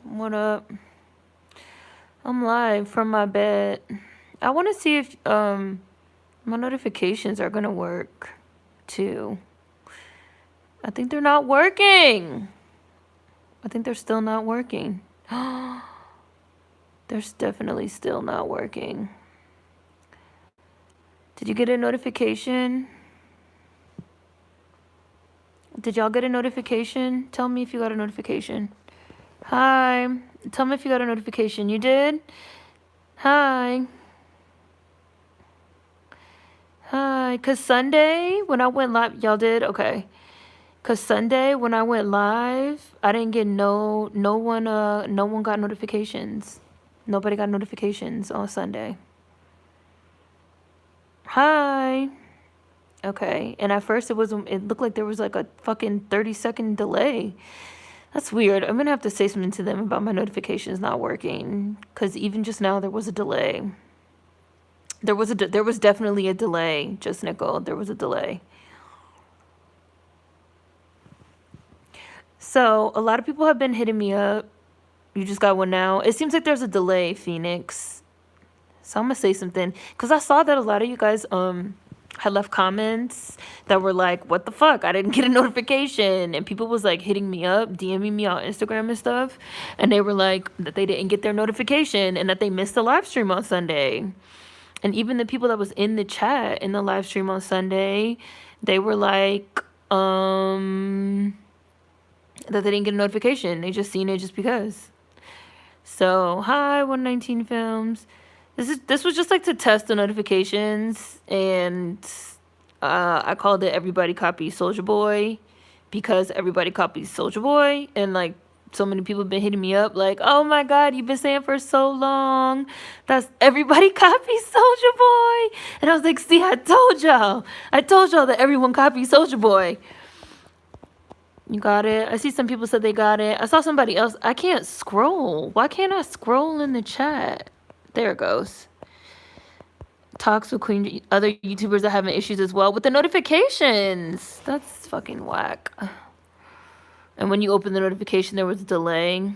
What up? I'm live from my bed. I want to see if my notifications are gonna work too. I think they're not working. I think they're still not working. They're definitely still not working. Did you get a notification? Did y'all get a notification? Tell me if you got a notification. Hi. Tell me if you got a notification. You did? Hi. Hi. Cause Sunday when I went live, y'all did? Okay. Cause Sunday when I went live, I didn't get no one got notifications. Nobody got notifications on Sunday. Hi. Okay. And at first it looked like there was like a fucking 30-second delay. That's weird. I'm gonna have to say something to them about my notifications not working. Cause even just now there was a delay. There was definitely a delay, just Nicole. There was a delay. So a lot of people have been hitting me up. You just got one now. It seems like there's a delay, Phoenix. So I'm gonna say something because I saw that a lot of you guys had left comments that were like, "What the fuck? I didn't get a notification," and people was like hitting me up, DMing me on Instagram and stuff, and they were like that they didn't get their notification and that they missed the live stream on Sunday. And even the people that was in the chat in the live stream on Sunday, they were like, that they didn't get a notification. They just seen it just because. So hi 119 Films. This was just like to test the notifications, and I called it Everybody Copy Soulja Boy because everybody copies Soulja Boy, and like so many people have been hitting me up like, oh my god, you've been saying for so long that's everybody copies Soulja Boy, and I was like, see, I told y'all that everyone copies Soulja Boy. You got it? I see some people said they got it. I saw somebody else. I can't scroll. Why can't I scroll in the chat? There it goes. Talks with Queen. Other YouTubers are having issues as well with the notifications. That's fucking whack. And when you open the notification, there was a delay.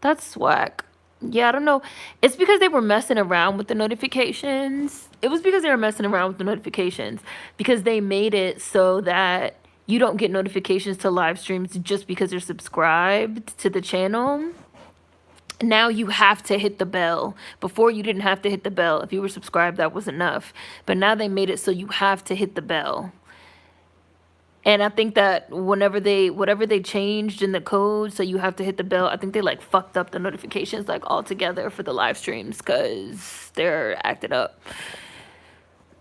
That's whack. Yeah, I don't know. It's because they were messing around with the notifications. It was because they were messing around with the notifications because they made it so that you don't get notifications to live streams just because you're subscribed to the channel. Now you have to hit the bell. Before you didn't have to hit the bell. If you were subscribed, that was enough. But now they made it so you have to hit the bell. And I think that whatever they changed in the code, so you have to hit the bell, I think they like fucked up the notifications like altogether for the live streams because they're acted up.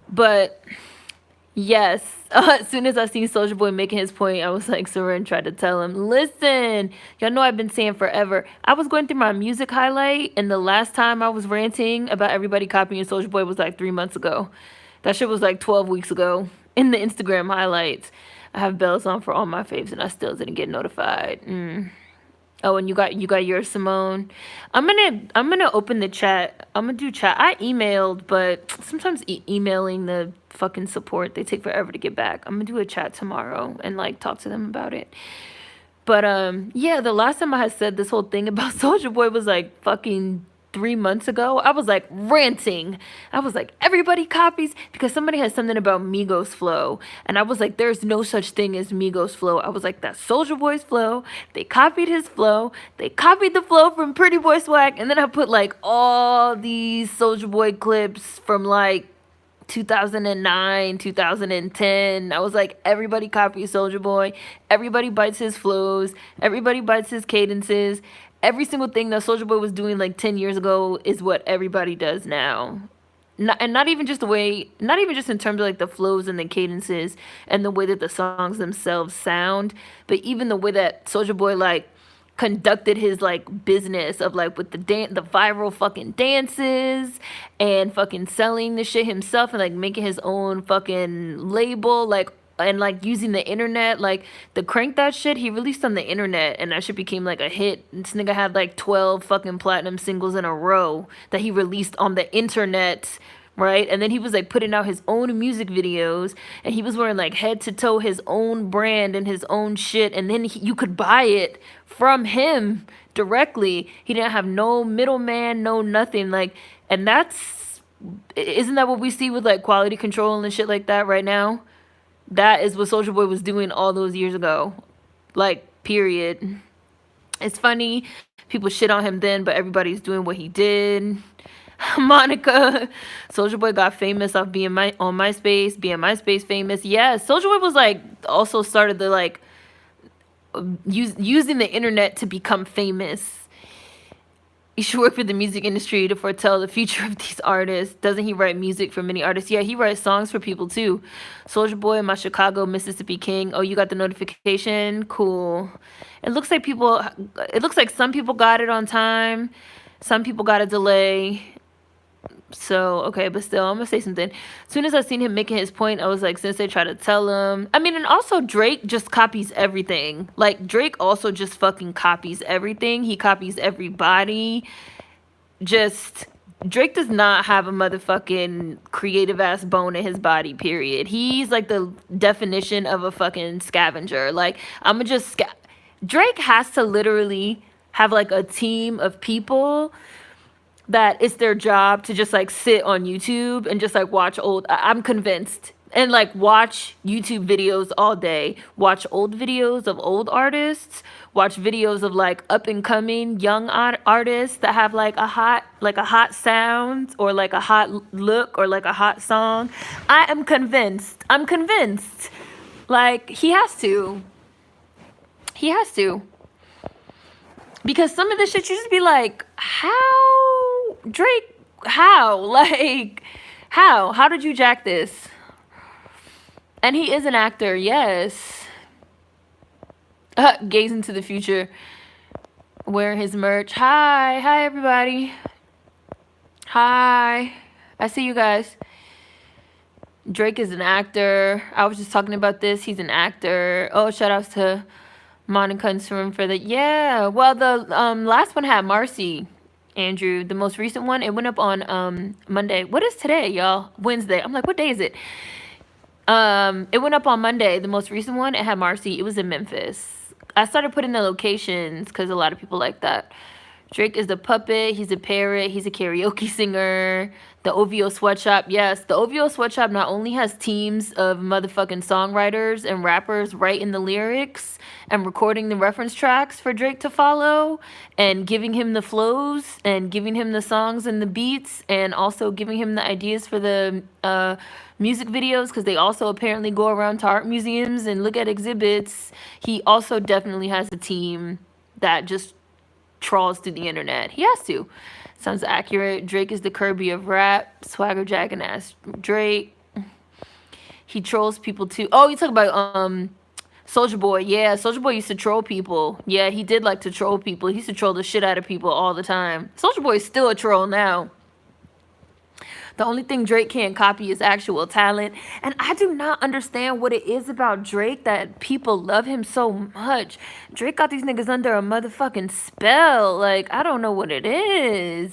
But yes, as soon as I seen Soulja Boy making his point, I was like, Soren tried to tell him, listen, y'all know I've been saying forever. I was going through my music highlight, and the last time I was ranting about everybody copying Soulja Boy was like 3 months ago. That shit was like 12 weeks ago in the Instagram highlights. I have bells on for all my faves, and I still didn't get notified. Oh, and you got yours, Simone. I'm gonna open the chat. I'm gonna do chat. I emailed, but sometimes emailing the fucking support, they take forever to get back. I'm gonna do a chat tomorrow and like talk to them about it. But yeah, the last time I had said this whole thing about Soulja Boy was like fucking 3 months ago. I was like ranting. I was like, everybody copies because somebody had something about Migos flow. And I was like, there's no such thing as Migos flow. I was like, that's Soulja Boy's flow. They copied his flow. They copied the flow from Pretty Boy Swag. And then I put like all these Soulja Boy clips from like 2009, 2010. I was like, everybody copies Soulja Boy. Everybody bites his flows. Everybody bites his cadences. Every single thing that Soulja Boy was doing like 10 years ago is what everybody does now. Not even just in terms of like the flows and the cadences and the way that the songs themselves sound, but even the way that Soulja Boy like conducted his like business of like with the viral fucking dances and fucking selling the shit himself and like making his own fucking label, like, and like using the internet, like the Crank That shit he released on the internet, and that shit became like a hit. This nigga had like 12 fucking platinum singles in a row that he released on the internet right? And then he was like putting out his own music videos, and he was wearing like head to toe his own brand and his own shit, and then you could buy it from him directly. He didn't have no middleman, no nothing. Like, and that's, isn't that what we see with like quality control and shit like that right now? That is what Soulja Boy was doing all those years ago. Like, period. It's funny, people shit on him then, but everybody's doing what he did. Monica, Soulja Boy got famous off being on MySpace, being MySpace famous. Yeah, Soulja Boy was like also started the like using the internet to become famous. You should work for the music industry to foretell the future of these artists. Doesn't he write music for many artists? Yeah, he writes songs for people too. Soulja Boy, my Chicago, Mississippi King. Oh, you got the notification? Cool. It looks like some people got it on time. Some people got a delay. So, okay, but still, I'm gonna say something. As soon as I seen him making his point, I was like, since they try to tell him. I mean, and also Drake just copies everything. Like, Drake also just fucking copies everything. He copies everybody. Drake does not have a motherfucking creative ass bone in his body, period. He's like the definition of a fucking scavenger. Like, I'm just Drake has to literally have like a team of people that it's their job to just like sit on YouTube and just like watch I'm convinced, and like watch YouTube videos all day, watch old videos of old artists, watch videos of like up and coming young artists that have like a hot sound or like a hot look or like a hot song. I'm convinced. Like he has to. Because some of the shit you just be like, how? Drake, how? Like, how? How did you jack this? And he is an actor, yes. Gaze into the future. Wearing his merch. Hi, everybody. Hi. I see you guys. Drake is an actor. I was just talking about this. He's an actor. Oh, shout outs to Monica and Surim for the, yeah. Well, the last one had Marcy, Andrew. The most recent one, it went up on Monday. What is today, y'all? Wednesday. I'm like, what day is it? It went up on Monday. The most recent one, it had Marcy. It was in Memphis. I started putting the locations because a lot of people like that. Drake is the puppet. He's a parrot. He's a karaoke singer. The OVO Sweatshop. Yes, the OVO Sweatshop not only has teams of motherfucking songwriters and rappers writing the lyrics and recording the reference tracks for Drake to follow and giving him the flows and giving him the songs and the beats and also giving him the ideas for the music videos, because they also apparently go around to art museums and look at exhibits. He also definitely has a team that just trawls through the internet. He has to. Sounds accurate. Drake is the Kirby of rap. Swagger jacking ass Drake. He trolls people too. Oh, you talk about Soulja Boy. Yeah, Soulja Boy used to troll people. Yeah, he did like to troll people. He used to troll the shit out of people all the time. Soulja Boy is still a troll now. The only thing Drake can't copy is actual talent. And I do not understand what it is about Drake that people love him so much. Drake got these niggas under a motherfucking spell. Like, I don't know what it is.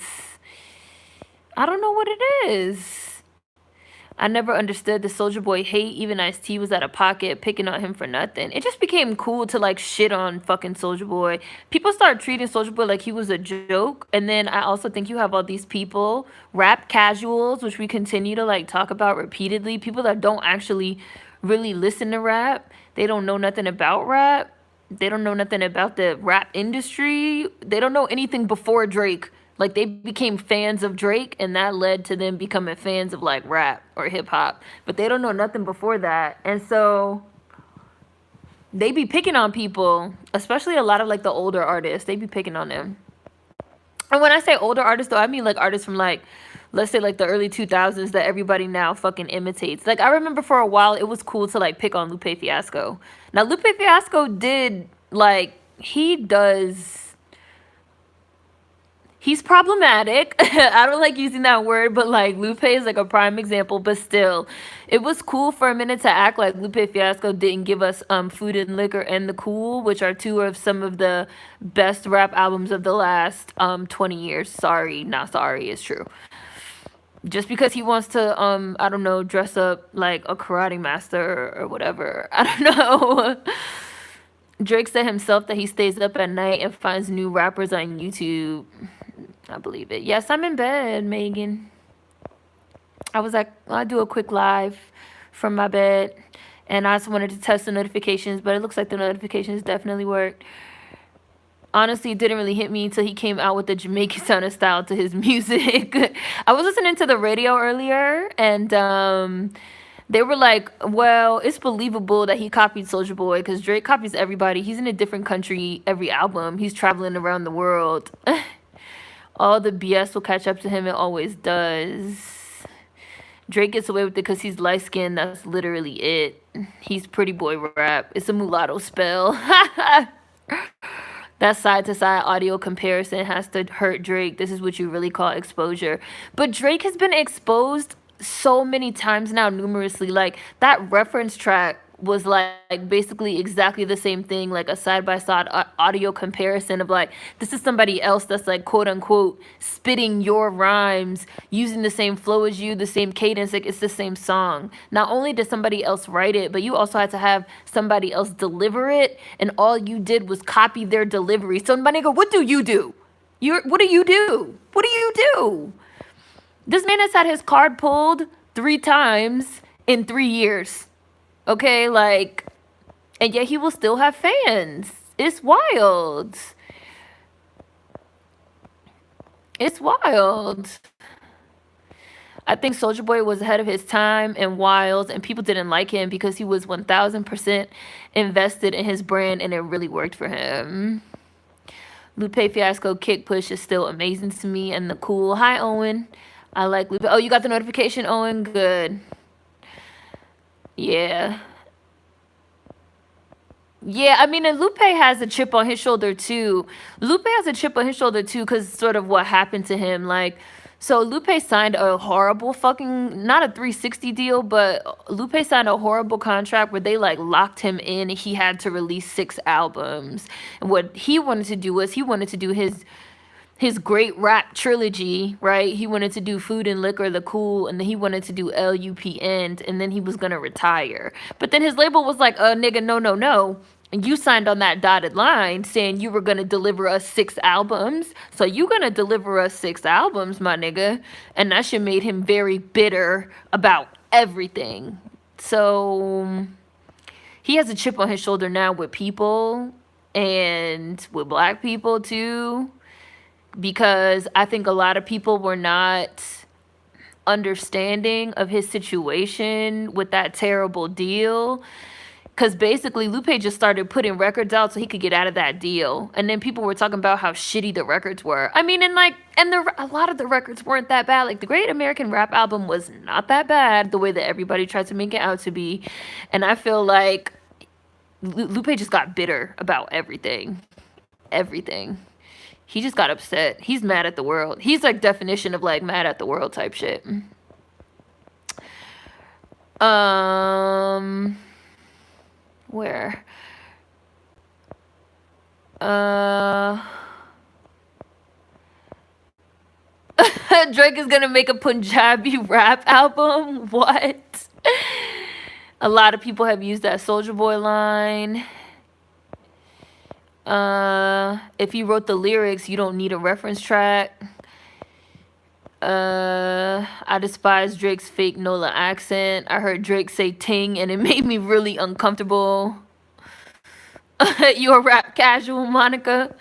I never understood the Soulja Boy hate. Even Ice-T was out of pocket, picking on him for nothing. It just became cool to like shit on fucking Soulja Boy. People start treating Soulja Boy like he was a joke. And then I also think you have all these people, rap casuals, which we continue to like talk about repeatedly. People that don't actually really listen to rap. They don't know nothing about rap. They don't know nothing about the rap industry. They don't know anything before Drake. Like, they became fans of Drake, and that led to them becoming fans of, like, rap or hip-hop. But they don't know nothing before that. And so they be picking on people, especially a lot of, like, the older artists. They be picking on them. And when I say older artists, though, I mean, like, artists from, like, let's say, like, the early 2000s that everybody now fucking imitates. Like, I remember for a while it was cool to, like, pick on Lupe Fiasco. Now, Lupe Fiasco did, like, he's problematic. I don't like using that word, but like Lupe is like a prime example. But still, it was cool for a minute to act like Lupe Fiasco didn't give us Food and Liquor and The Cool, which are two of some of the best rap albums of the last 20 years. Sorry, not sorry, it's true. Just because he wants to, I don't know, dress up like a karate master or whatever. I don't know. Drake said himself that he stays up at night and finds new rappers on YouTube. I believe it. Yes, I'm in bed, Megan. I was like, I'll do a quick live from my bed. And I just wanted to test the notifications, but it looks like the notifications definitely worked. Honestly, it didn't really hit me until he came out with the Jamaican sounding style to his music. I was listening to the radio earlier, and they were like, well, it's believable that he copied Soulja Boy because Drake copies everybody. He's in a different country every album. He's traveling around the world. All the BS will catch up to him. It always does. Drake gets away with it because he's light skinned. That's literally it. He's pretty boy rap. It's a mulatto spell. That side to side audio comparison has to hurt Drake. This is what you really call exposure. But Drake has been exposed so many times now, numerously. Like, that reference track was like basically exactly the same thing, like a side by side audio comparison of like, this is somebody else that's like quote unquote spitting your rhymes, using the same flow as you, the same cadence. Like, it's the same song. Not only did somebody else write it, but you also had to have somebody else deliver it, and all you did was copy their delivery. So my nigga, what do you do? What do you do? What do you do? This man has had his card pulled 3 times in 3 years. Okay, like, and yet he will still have fans. It's wild. It's wild. I think Soulja Boy was ahead of his time and wild, and people didn't like him because he was 1000% invested in his brand, and it really worked for him. Lupe Fiasco Kick Push is still amazing to me, and the cool. Hi, Owen. I like Lupe. Oh, you got the notification, Owen? Good. Yeah. Yeah, I mean, and Lupe has a chip on his shoulder too. Lupe has a chip on his shoulder too, because sort of what happened to him. Like, so Lupe signed a horrible fucking, not a 360 deal, but Lupe signed a horrible contract where they like locked him in. He had to release 6 albums. And what he wanted to do was he wanted to do his great rap trilogy, right? He wanted to do Food and Liquor, The Cool, and then he wanted to do LUPN, and then he was gonna retire. But then his label was like, nigga, no. And you signed on that dotted line saying you were gonna deliver us 6 albums. So you gonna deliver us 6 albums, my nigga. And that shit made him very bitter about everything. So he has a chip on his shoulder now with people and with black people too, because I think a lot of people were not understanding of his situation with that terrible deal. Because basically Lupe just started putting records out so he could get out of that deal. And then people were talking about how shitty the records were. I mean, a lot of the records weren't that bad. Like, the Great American Rap album was not that bad the way that everybody tried to make it out to be. And I feel like Lupe just got bitter about everything. Everything. He just got upset. He's mad at the world. He's like definition of like mad at the world type shit. Where? Drake is gonna make a Punjabi rap album? What? A lot of people have used that Soulja Boy line. If he wrote the lyrics, you don't need a reference track. I despise Drake's fake NOLA accent. I heard Drake say ting and it made me really uncomfortable. You a rap casual, Monica?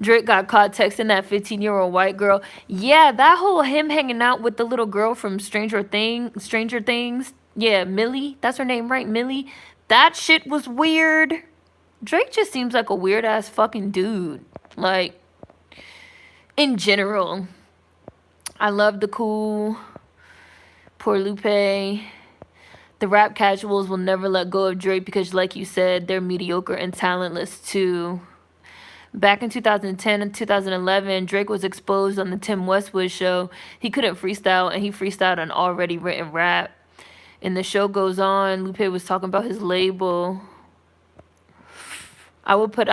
Drake got caught texting that 15-year-old white girl. Yeah, that whole him hanging out with the little girl from Stranger Things. Yeah, Millie. That's her name, right? Millie. That shit was weird. Drake just seems like a weird ass fucking dude. Like, in general. I love the cool. Poor Lupe. The rap casuals will never let go of Drake because, like you said, they're mediocre and talentless too. Back in 2010 and 2011, Drake was exposed on the Tim Westwood show. He couldn't freestyle, and he freestyled an already written rap. And the show goes on. Lupe was talking about his label. I will put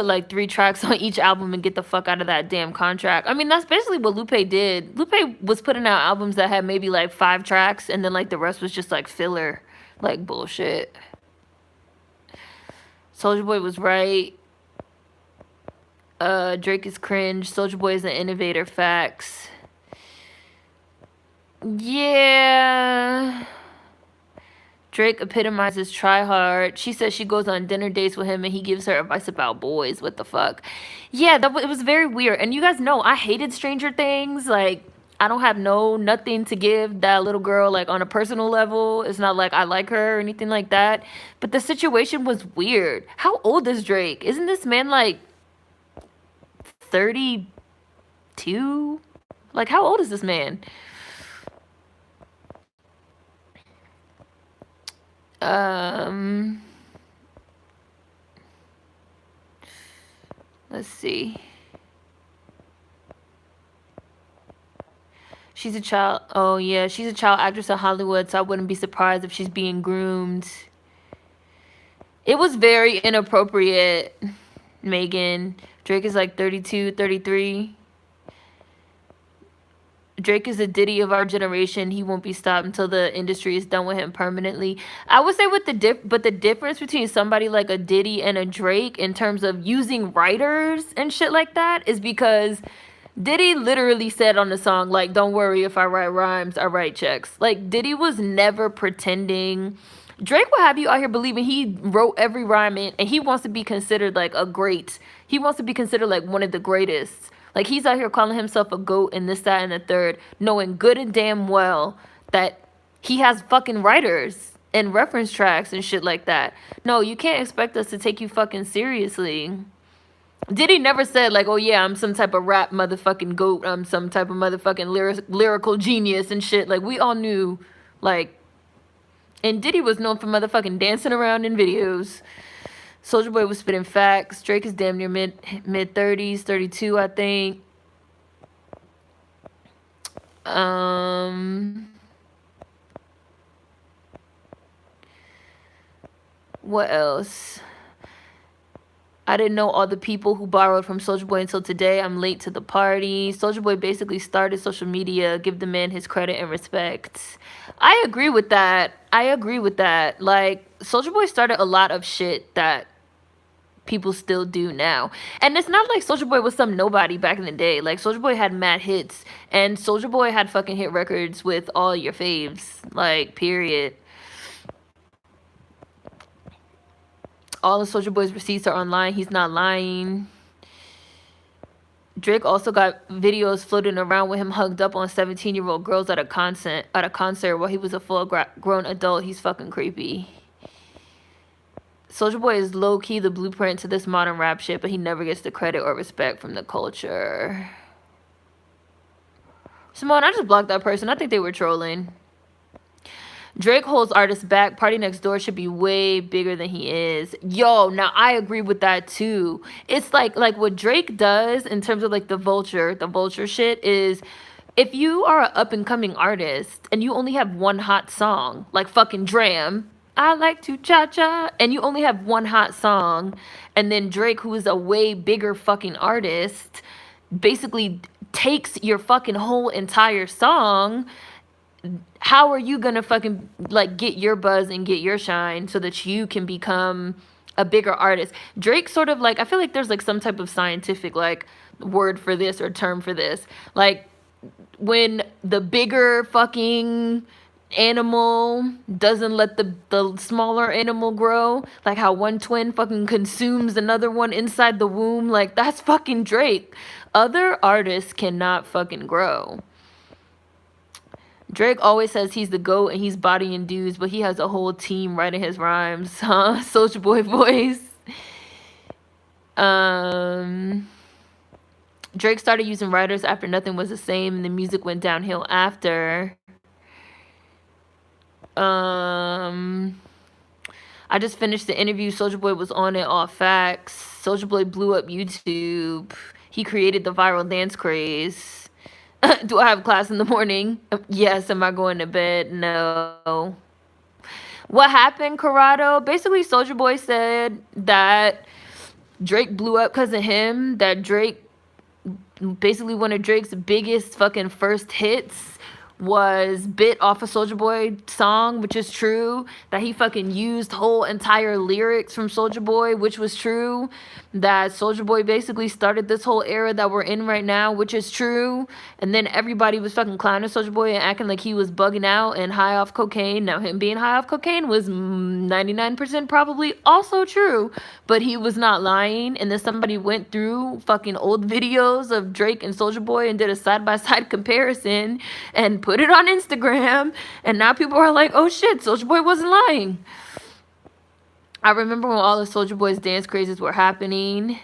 like 3 tracks on each album and get the fuck out of that damn contract. I mean, that's basically what Lupe did. Lupe was putting out albums that had maybe like 5 tracks, and then like the rest was just like filler, like bullshit. Soulja Boy was right. Drake is cringe. Soulja Boy is an innovator. Facts. Yeah. Drake epitomizes try hard. She says she goes on dinner dates with him and he gives her advice about boys. What the fuck? Yeah, it was very weird. And you guys know I hated Stranger Things. Like, I don't have nothing to give that little girl, like, on a personal level. It's not like I like her or anything like that. But the situation was weird. How old is Drake? Isn't this man like 32? Like, how old is this man? Let's see. She's a child. Oh, yeah. She's a child actress in Hollywood, so I wouldn't be surprised if she's being groomed. It was very inappropriate, Megan. Drake is like 32, 33. Drake is a Diddy of our generation. He won't be stopped until the industry is done with him permanently. I would say with the difference between somebody like a Diddy and a Drake in terms of using writers and shit like that is because Diddy literally said on the song, like, don't worry if I write rhymes, I write checks. Like, Diddy was never pretending. Drake will have you out here believing he wrote every rhyme in, and he wants to be considered like a great. He wants to be considered like one of the greatest. Like, he's out here calling himself a GOAT and this, that, and the third, knowing good and damn well that he has fucking writers and reference tracks and shit like that. No, you can't expect us to take you fucking seriously. Diddy never said, like, oh, yeah, I'm some type of rap motherfucking GOAT. I'm some type of motherfucking lyrical genius and shit. Like, we all knew, like, and Diddy was known for motherfucking dancing around in videos. Soulja Boy was spitting facts. Drake is damn near mid-30s, 32, I think. What else? I didn't know all the people who borrowed from Soulja Boy until today. I'm late to the party. Soulja Boy basically started social media. Give the man his credit and respect. I agree with that. Like, Soulja Boy started a lot of shit that people still do now. And it's not like Soulja Boy was some nobody back in the day. Like, Soulja Boy had mad hits. And Soulja Boy had fucking hit records with all your faves. Like, period. All of Soulja Boy's receipts are online. He's not lying. Drake also got videos floating around with him hugged up on 17-year-old girls at a concert while he was a full-grown adult. He's fucking creepy. Soulja Boy is low-key the blueprint to this modern rap shit, but he never gets the credit or respect from the culture. Simone, I just blocked that person. I think they were trolling. Drake holds artists back. Party Next Door should be way bigger than he is. Yo, now I agree with that too. It's like what Drake does in terms of like the vulture shit is, if you are an up-and-coming artist and you only have one hot song, like fucking Dram, I like to cha-cha, and you only have one hot song, and then Drake, who is a way bigger fucking artist, basically takes your fucking whole entire song, how are you gonna fucking like get your buzz and get your shine so that you can become a bigger artist? Drake sort of like, I feel like there's like some type of scientific like word for this or term for this. Like, when the bigger fucking animal doesn't let the smaller animal grow, like how one twin fucking consumes another one inside the womb, like that's fucking Drake. Other artists cannot fucking grow. Drake always says he's the GOAT and he's bodying dudes, but he has a whole team writing his rhymes, huh? Soulja Boy voice. Drake started using writers after Nothing Was the Same, and the music went downhill after. I just finished the interview. Soulja Boy was on it, all facts. Soulja Boy blew up YouTube. He created the viral dance craze. Do I have class in the morning? Yes. Am I going to bed? No. What happened, Corrado? Basically, Soulja Boy said that Drake blew up because of him. That Drake, basically one of Drake's biggest fucking first hits was bit off a Soulja Boy song, which is true. That he fucking used whole entire lyrics from Soulja Boy, which was true. That Soulja Boy basically started this whole era that we're in right now, which is true. And then everybody was fucking clowning Soulja Boy and acting like he was bugging out and high off cocaine. Now him being high off cocaine was 99% probably also true, but he was not lying. And then somebody went through fucking old videos of Drake and Soulja Boy and did a side-by-side comparison and put it on Instagram, and now people are like, oh shit, Soulja Boy wasn't lying. I remember when all the Soulja Boy's dance crazes were happening.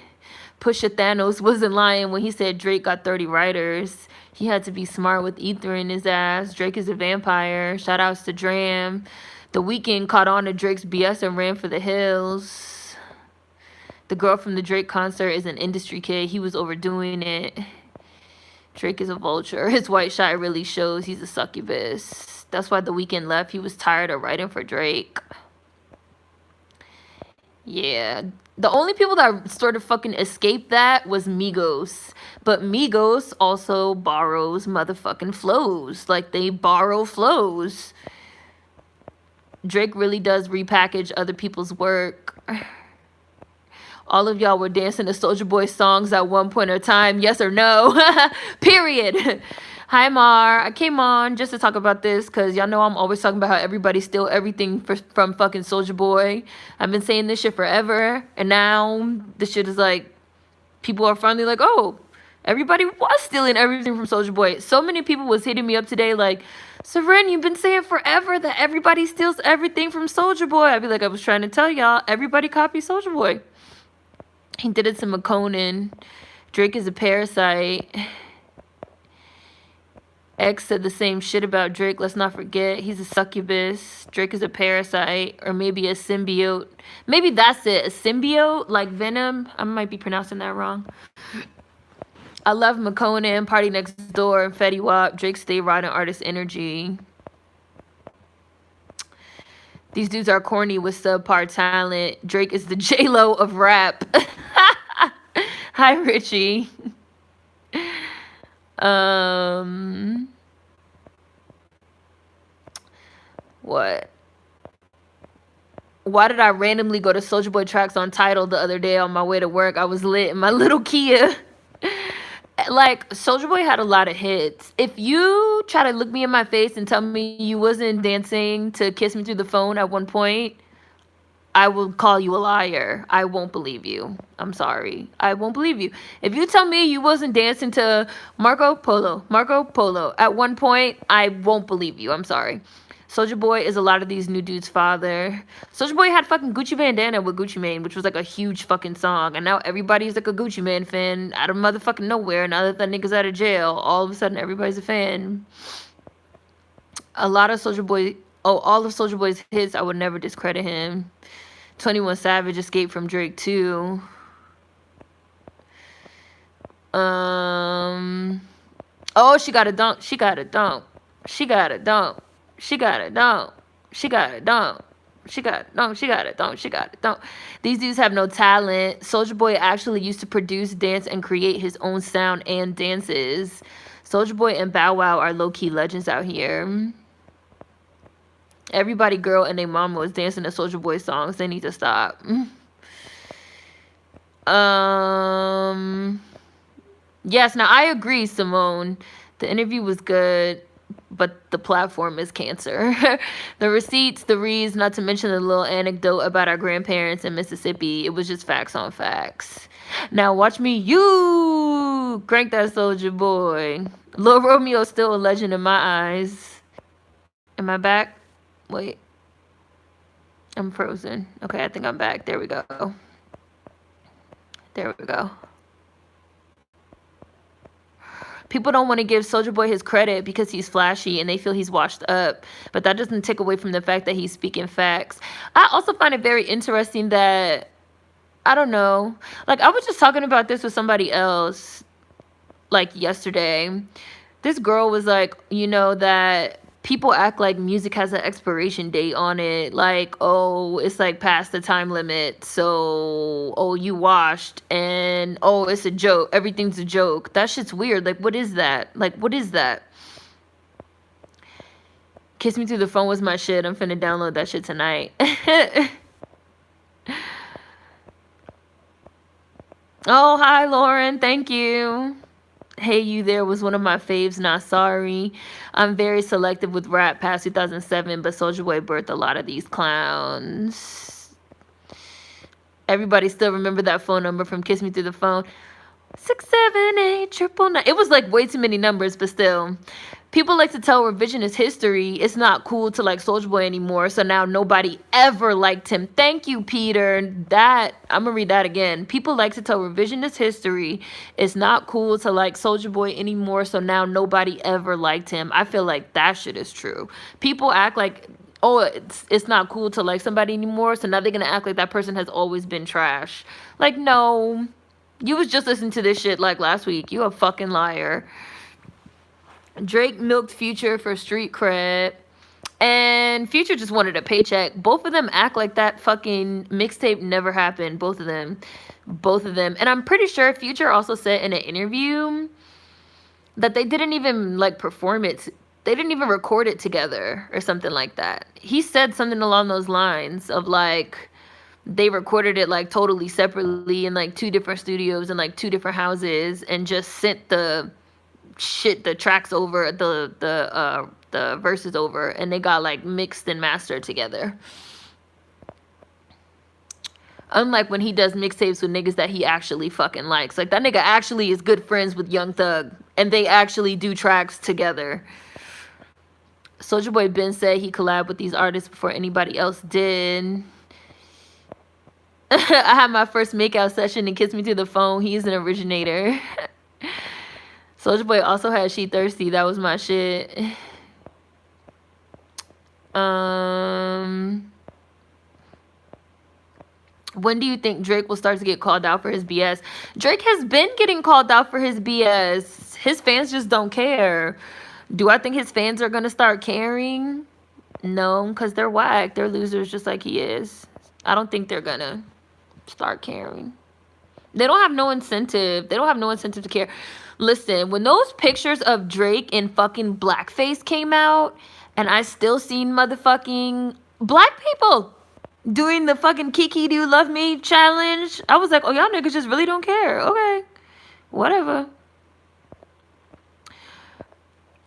Pusha Thanos wasn't lying when he said Drake got 30 writers. He had to be smart with ether in his ass. Drake is a vampire. Shout outs to Dram. The Weeknd caught on to Drake's BS and ran for the hills. The girl from the Drake concert is an industry kid. He was overdoing it. Drake is a vulture. His white shot really shows he's a succubus. That's why The Weeknd left. He was tired of writing for Drake. Yeah. The only people that sort of fucking escaped that was Migos. But Migos also borrows motherfucking flows. Like, they borrow flows. Drake really does repackage other people's work. All of y'all were dancing to Soulja Boy songs at one point or time, yes or no? Period. Hi, Mar. I came on just to talk about this because y'all know I'm always talking about how everybody steal everything from fucking Soulja Boy. I've been saying this shit forever, and now this shit is like, people are finally like, oh, everybody was stealing everything from Soulja Boy. So many people was hitting me up today like, Seren, you've been saying forever that everybody steals everything from Soulja Boy. I'd be like, I was trying to tell y'all, everybody copies Soulja Boy. He did it to McConan. Drake is a parasite. X said the same shit about Drake. Let's not forget. He's a succubus. Drake is a parasite. Or maybe a symbiote. Maybe that's it. A symbiote? Like Venom? I might be pronouncing that wrong. I love McConan, Party Next Door, and Fetty Wap. Drake stay riding artist energy. These dudes are corny with subpar talent. Drake is the J-Lo of rap. Hi, Richie. What? Why did I randomly go to Soulja Boy tracks on Tidal the other day on my way to work? I was lit in my little Kia. Like, Soulja Boy had a lot of hits. If you try to look me in my face and tell me you wasn't dancing to Kiss Me Through the Phone at one point, I will call you a liar. I won't believe you. I'm sorry. I won't believe you. If you tell me you wasn't dancing to Marco Polo at one point, I won't believe you. I'm sorry. Soulja Boy is a lot of these new dudes' father. Soulja Boy had fucking Gucci Bandana with Gucci Mane, which was like a huge fucking song. And now everybody's like a Gucci Mane fan out of motherfucking nowhere. Now that nigga's out of jail, all of a sudden everybody's a fan. A lot of Soulja Boy... Oh, all of Soulja Boy's hits, I would never discredit him. 21 Savage escaped from Drake too. Oh, she got a dunk. She got a dunk. She got a dunk. She got a dunk. She got a dunk. She got a dunk. She got a dunk. She got a dunk. These dudes have no talent. Soulja Boy actually used to produce, dance, and create his own sound and dances. Soulja Boy and Bow Wow are low-key legends out here. Everybody girl and their mama was dancing to Soulja Boy songs. They need to stop. Yes, now I agree, Simone. The interview was good, but the platform is cancer. The receipts, the reads, not to mention the little anecdote about our grandparents in Mississippi. It was just facts on facts. Now watch me, you crank that Soulja Boy. Lil Romeo's still a legend in my eyes. Am I back? Wait, I'm frozen. Okay, I think I'm back. There we go. There we go. People don't want to give Soulja Boy his credit because he's flashy and they feel he's washed up. But that doesn't take away from the fact that he's speaking facts. I also find it very interesting that, I don't know, like I was just talking about this with somebody else like yesterday. This girl was like, you know, that People act like music has an expiration date on it, like, oh, it's like past the time limit, so, oh, you washed, and oh, it's a joke, everything's a joke. That shit's weird. Like, what is that? Like, what is that? Kiss Me Through the Phone was my shit. I'm finna download that shit tonight. Oh, hi, Lauren. Thank you. Hey You There was one of my faves, not sorry. I'm very selective with rap past 2007, but Soulja Boy birthed a lot of these clowns. Everybody still remember that phone number from Kiss Me Through the Phone? 678 It was like way too many numbers, but still. People like to tell revisionist history. It's not cool to like Soulja Boy anymore, so now nobody ever liked him. Thank you, Peter. That, I'm gonna read that again. People like to tell revisionist history. It's not cool to like Soulja Boy anymore, so now nobody ever liked him. I feel like that shit is true. People act like, oh, it's not cool to like somebody anymore, so now they're gonna act like that person has always been trash. Like, no. You was just listening to this shit like last week. You a fucking liar. Drake milked Future for street cred, and Future just wanted a paycheck. Both of them act like that fucking mixtape never happened. Both of them. And I'm pretty sure Future also said in an interview that they didn't even like perform it. They didn't even record it together or something like that. He said something along those lines of like they recorded it like totally separately in like 2 different studios and like 2 different houses, and just sent the tracks over, the verses over, and they got like mixed and mastered together. Unlike when he does mixtapes with niggas that he actually fucking likes. Like, that nigga actually is good friends with Young Thug, and they actually do tracks together. Soulja Boy Ben said he collabed with these artists before anybody else did. I had my first makeout session and Kiss Me Through the Phone. He's an originator. Soulja Boy also had She Thirsty. That was my shit. When do you think Drake will start to get called out for his BS? Drake has been getting called out for his BS. His fans just don't care. Do I think his fans are going to start caring? No, because they're whack. They're losers just like he is. I don't think they're going to start caring. They don't have no incentive. They don't have no incentive to care. Listen, when those pictures of Drake in fucking blackface came out, and I still seen motherfucking black people doing the fucking Kiki Do You Love Me challenge, I was like, oh, y'all niggas just really don't care. Okay, whatever.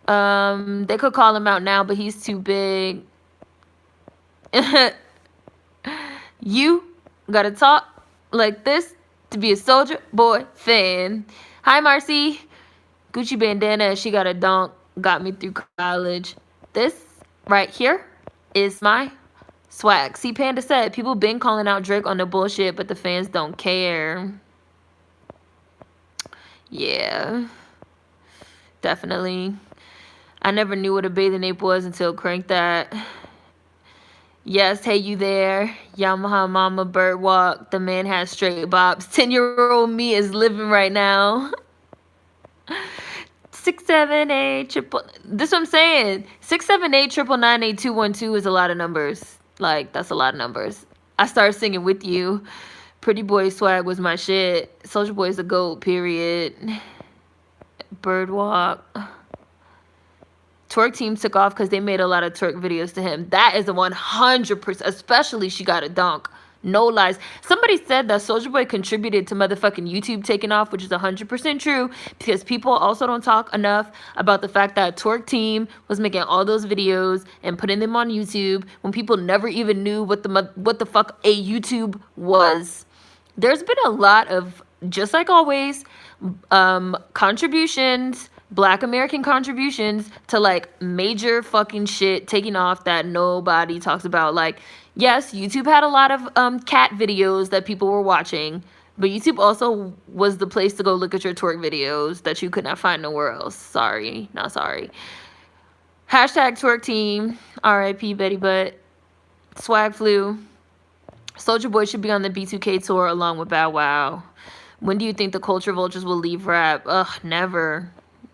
They could call him out now, but he's too big. You gotta talk like this to be a Soulja Boy fan. Hi, Marcy. Gucci bandana, she got a donk, got me through college. This right here is my swag. See, Panda said, people been calling out Drake on the bullshit, but the fans don't care. Yeah, definitely. I never knew what a bathing ape was until Crank That. Yes, Hey You There, Yamaha Mama, Bird Walk, the man has straight bops. 10-year-old me is living right now. 678 triple. This is what I'm saying. 678 999 8212 is a lot of numbers. Like, that's a lot of numbers. I started singing with you. Pretty Boy Swag was my shit. Soulja Boy's a GOAT, period. Bird Walk. Twerk Team took off because they made a lot of twerk videos to him. That is a 100%, especially She Got a Donk. No lies. Somebody said that Soulja Boy contributed to motherfucking YouTube taking off, which is 100% true, because people also don't talk enough about the fact that Twerk Team was making all those videos and putting them on YouTube when people never even knew what the fuck a YouTube was. There's been a lot of, just like always, contributions, Black American contributions to like major fucking shit taking off that nobody talks about. Like, yes, YouTube had a lot of cat videos that people were watching, but YouTube also was the place to go look at your twerk videos that you could not find nowhere else. Sorry, not sorry. Hashtag Twerk Team, RIP Betty Butt, Swag Flu. Soulja Boy should be on the B2K tour along with Bow Wow. When do you think the culture vultures will leave rap? Ugh, never.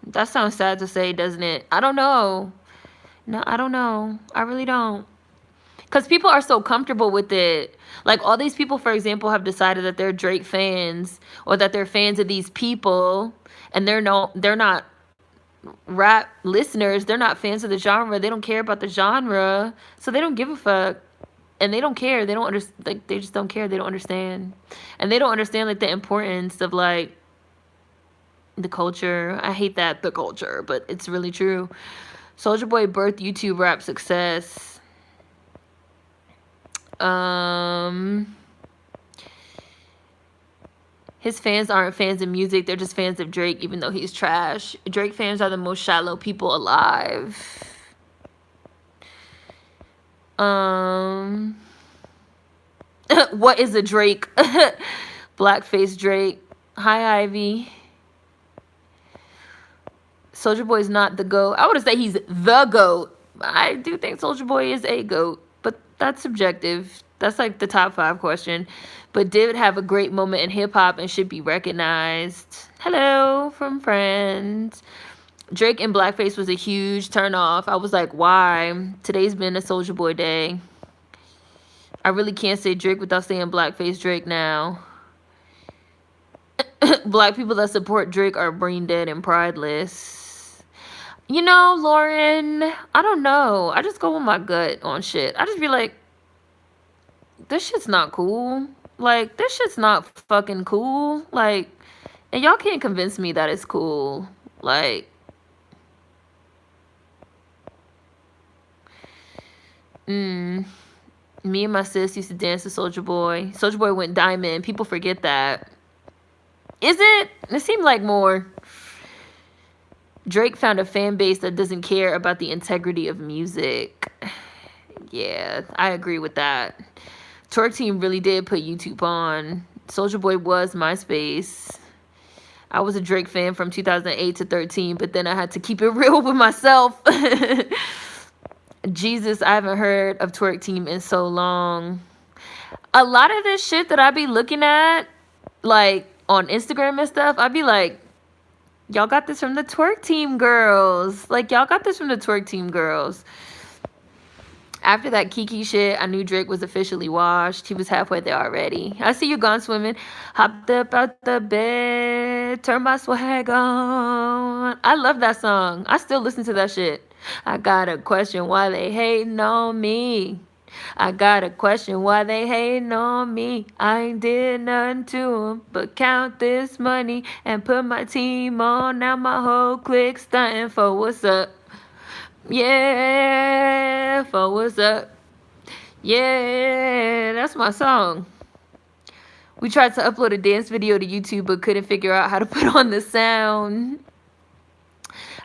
That sounds sad to say, doesn't it? I don't know. No, I don't know. I really don't. Because people are so comfortable with it. Like, all these people, for example, have decided that they're Drake fans or that they're fans of these people, and they're not rap listeners. They're not fans of the genre. They don't care about the genre, so they don't give a fuck. And they don't care. They don't understand. Like, they just don't care. They don't understand, and they don't understand like the importance of like the culture. I hate that, the culture, but it's really true. Soulja Boy birthed YouTube rap success. His fans aren't fans of music. They're just fans of Drake, even though he's trash. Drake fans are the most shallow people alive. What is a Drake? Blackface Drake. Hi, Ivy. Soulja Boy is not the GOAT. I would say he's the GOAT. I do think Soulja Boy is a GOAT, but that's subjective. That's like the top 5 question. But did have a great moment in hip-hop and should be recognized. Hello from friends. Drake and Blackface was a huge turn off. I was like, why? Today's been a Soulja Boy day. I really can't say Drake without saying Blackface Drake now. Black people that support Drake are brain dead and prideless. You know, Lauren, I don't know. I just go with my gut on shit. I just be like, this shit's not cool. Like, this shit's not fucking cool. Like, and y'all can't convince me that it's cool. Like, me and my sis used to dance to Soulja Boy. Soulja Boy went diamond. People forget that. Is it? It seemed like more. Drake found a fan base that doesn't care about the integrity of music. Yeah, I agree with that. Twerk Team really did put YouTube on. Soulja Boy was MySpace. I was a Drake fan from 2008 to 13, but then I had to keep it real with myself. Jesus, I haven't heard of Twerk Team in so long. A lot of this shit that I be looking at, like, on Instagram and stuff, I be like, y'all got this from the Twerk Team girls. Like, y'all got this from the Twerk Team girls. After that Kiki shit, I knew Drake was officially washed. He was halfway there already. I see you gone swimming. Hopped up out the bed. Turn my swag on. I love that song. I still listen to that shit. I got a question why they hating on me. I got a question why they hating on me. I ain't did nothing to them but count this money and put my team on. Now my whole clique stunting for what's up. Yeah, for what's up. Yeah, that's my song. We tried to upload a dance video to YouTube but couldn't figure out how to put on the sound.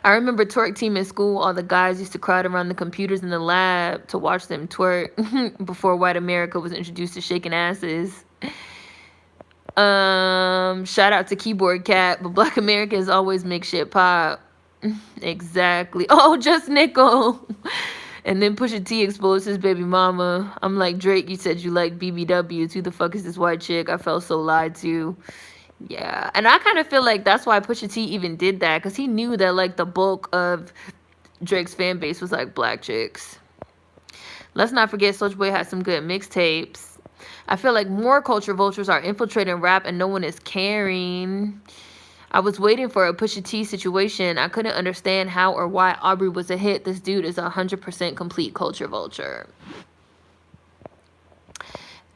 I remember Twerk Team in school. All the guys used to crowd around the computers in the lab to watch them twerk before white America was introduced to shaking asses. Shout out to Keyboard Cat, but black Americans always make shit pop. Exactly. Oh, just nickel. And then Pusha T exposed his baby mama. I'm like, Drake, you said you like BBWs. Who the fuck is this white chick? I felt so lied to. Yeah, and I kind of feel like that's why Pusha T even did that, because he knew that like the bulk of Drake's fan base was like black chicks. Let's not forget Soulja Boy had some good mixtapes. I feel like more culture vultures are infiltrating rap and no one is caring. I was waiting for a Pusha T situation. I couldn't understand how or why Aubrey was a hit. This dude is 100% complete culture vulture.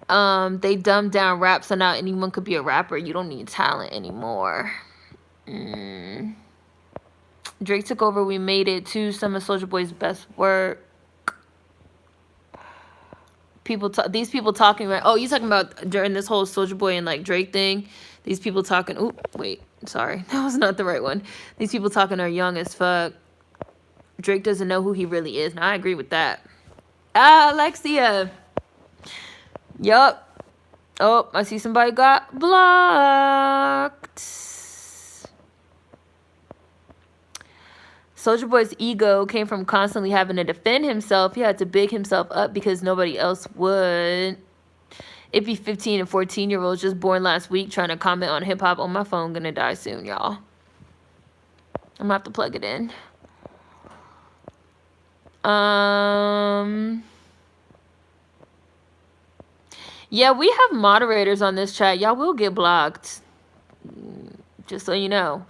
They dumbed down rap, so now anyone could be a rapper. You don't need talent anymore. Drake took over. We made it too. Some of Soulja Boy's best work. These people talking about. Oh, you talking about during this whole Soulja Boy and like Drake thing? These people talking. Oh, wait, sorry, that was not the right one. These people talking are young as fuck. Drake doesn't know who he really is. Now I agree with that. Alexia. Yup. Oh, I see somebody got blocked. Soulja Boy's ego came from constantly having to defend himself. He had to big himself up because nobody else would. It be 15 and 14-year-olds just born last week trying to comment on hip-hop on my phone. Gonna die soon, y'all. I'm gonna have to plug it in. Um, yeah, we have moderators on this chat. Y'all will get blocked. Just so you know.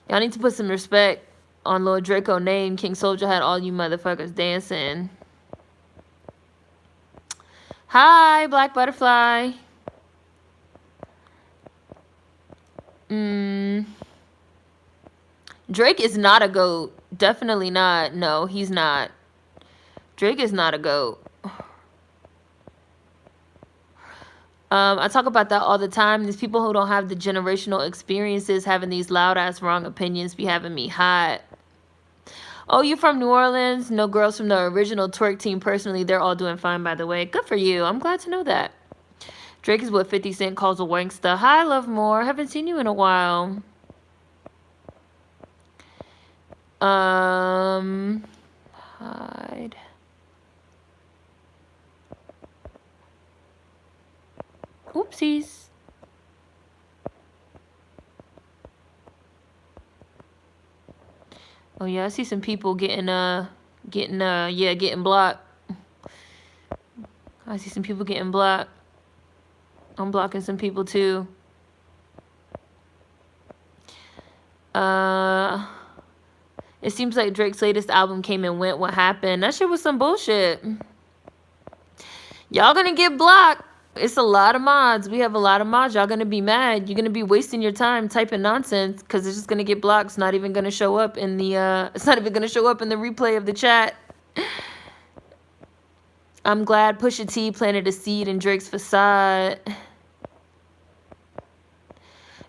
Y'all need to put some respect on Lord Draco name. King Soulja had all you motherfuckers dancing. Hi, Black Butterfly. Drake is not a GOAT. Definitely not. No, he's not. Drake is not a GOAT. I talk about that all the time. These people who don't have the generational experiences having these loud ass wrong opinions be having me hot. Oh, you from New Orleans? No girls from the original twerk team personally. They're all doing fine, by the way. Good for you. I'm glad to know that. Drake is what 50 Cent calls a wanksta. Hi, Love More. Haven't seen you in a while. Hide. Oopsies. Oh yeah, I see some people getting blocked. I see some people getting blocked. I'm blocking some people too. It seems like Drake's latest album came and went. What happened? That shit was some bullshit. Y'all gonna get blocked. It's a lot of mods. We have a lot of mods. Y'all gonna be mad. You're gonna be wasting your time typing nonsense because it's just gonna get blocked. It's not even gonna show up in the it's not even gonna show up in the replay of the chat. I'm glad Pusha T planted a seed in Drake's facade.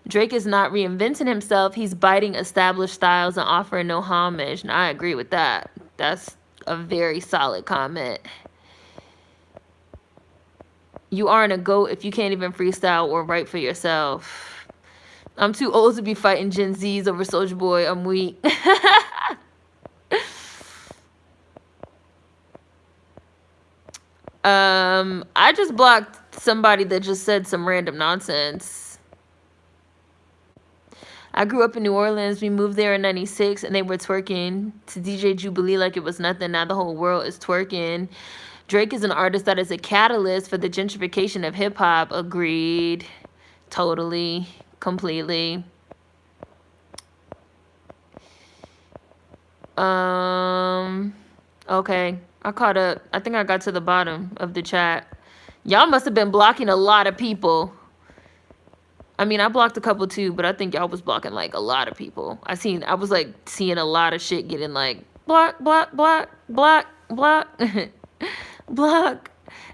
Drake is not reinventing himself. He's biting established styles and offering no homage. And I agree with that. That's a very solid comment. You aren't a GOAT if you can't even freestyle or write for yourself. I'm too old to be fighting Gen Zs over Soulja Boy. I'm weak. I just blocked somebody that just said some random nonsense. I grew up in New Orleans. We moved there in 96 and they were twerking to DJ Jubilee like it was nothing. Now the whole world is twerking. Drake is an artist that is a catalyst for the gentrification of hip hop. Agreed. Totally. Completely. Okay. I caught up. I think I got to the bottom of the chat. Y'all must have been blocking a lot of people. I mean, I blocked a couple too, but I think y'all was blocking like a lot of people. I was like seeing a lot of shit getting like block, block, block, block, block, block.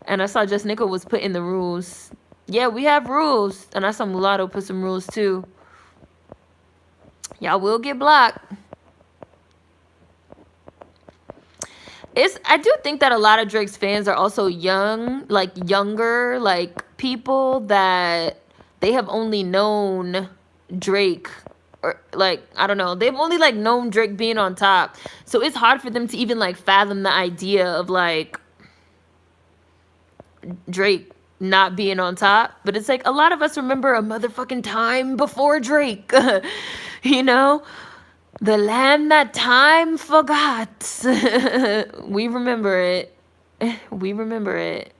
And I saw Just Nickel was putting the rules. Yeah, we have rules. And I saw Mulatto put some rules too. Y'all will get blocked. I do think that a lot of Drake's fans are also younger, like people that they have only known Drake, or like, I don't know, they've only like known Drake being on top. So it's hard for them to even like fathom the idea of like Drake not being on top. But it's like a lot of us remember a motherfucking time before Drake. You know? The land that time forgot. We remember it. We remember it.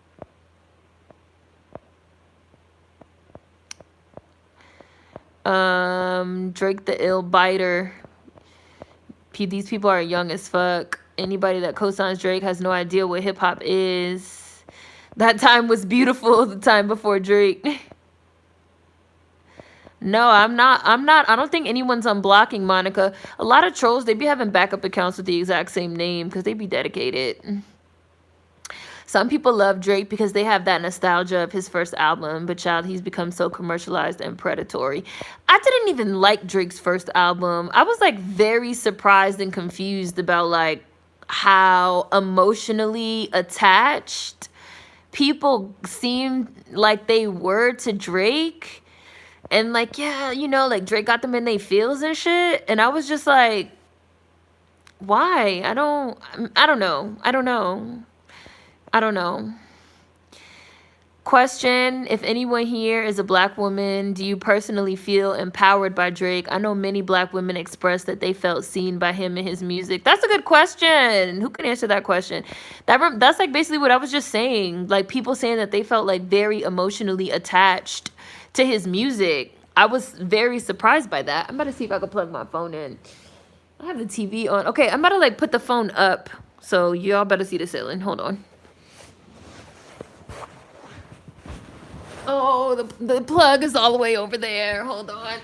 Drake the ill biter. These people are young as fuck. Anybody that co-signs Drake has no idea what hip-hop is. That time was beautiful, the time before Drake. No, I'm not. I don't think anyone's unblocking Monica. A lot of trolls, they be having backup accounts with the exact same name because they be dedicated. Some people love Drake because they have that nostalgia of his first album, but child, he's become so commercialized and predatory. I didn't even like Drake's first album. I was like very surprised and confused about like how emotionally attached people seemed like they were to Drake. And like, yeah, you know, like Drake got them in their feels and shit. And I was just like, why? I don't know. Question: if anyone here is a black woman, do you personally feel empowered by Drake? I know many black women expressed that they felt seen by him and his music. That's a good question. Who can answer that question? That's like basically what I was just saying. Like people saying that they felt like very emotionally attached to his music. I was very surprised by that. I'm about to see if I can plug my phone in. I have the TV on. Okay, I'm about to like put the phone up. So y'all better see the ceiling. Hold on. Oh, the plug is all the way over there. Hold on.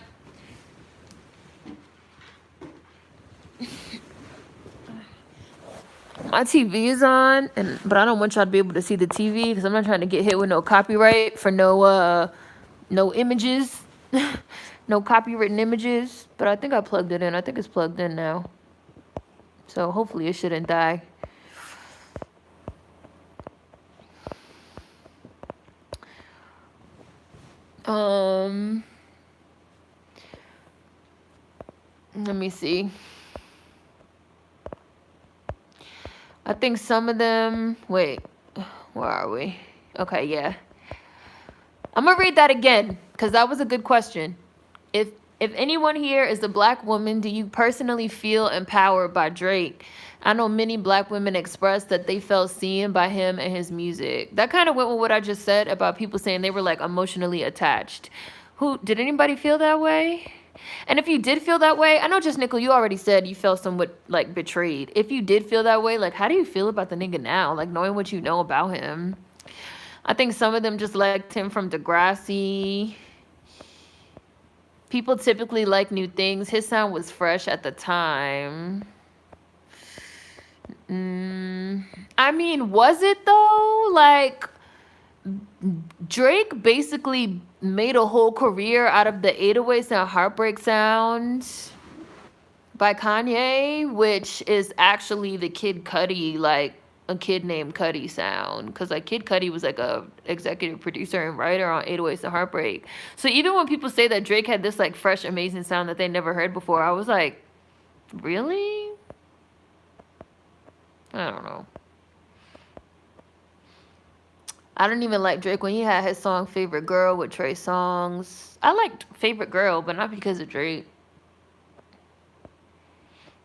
My TV is on, but I don't want y'all to be able to see the TV because I'm not trying to get hit with no copyright for no images, no copywritten images. But I think I plugged it in. I think it's plugged in now. So hopefully it shouldn't die. Let me see. I think some of them, wait, where are we? Okay, yeah. I'm gonna read that again because that was a good question. If anyone here is a black woman, do you personally feel empowered by Drake? I know many black women expressed that they felt seen by him and his music. That kind of went with what I just said about people saying they were like emotionally attached. Did anybody feel that way? And if you did feel that way, I know just Nickel, you already said you felt somewhat like betrayed. If you did feel that way, like how do you feel about the nigga now? Like knowing what you know about him. I think some of them just liked him from Degrassi. People typically like new things. His sound was fresh at the time. I mean, was it though? Like, Drake basically made a whole career out of the 808s and Heartbreak Sound by Kanye, which is actually the Kid Cudi, like, a Kid Named Cudi sound. Because, like, Kid Cudi was, like, a executive producer and writer on 808s and Heartbreak. So even when people say that Drake had this, like, fresh, amazing sound that they never heard before, I was like, really? I don't know. I don't even like Drake when he had his song Favorite Girl with Trey Songz. I liked Favorite Girl, but not because of Drake.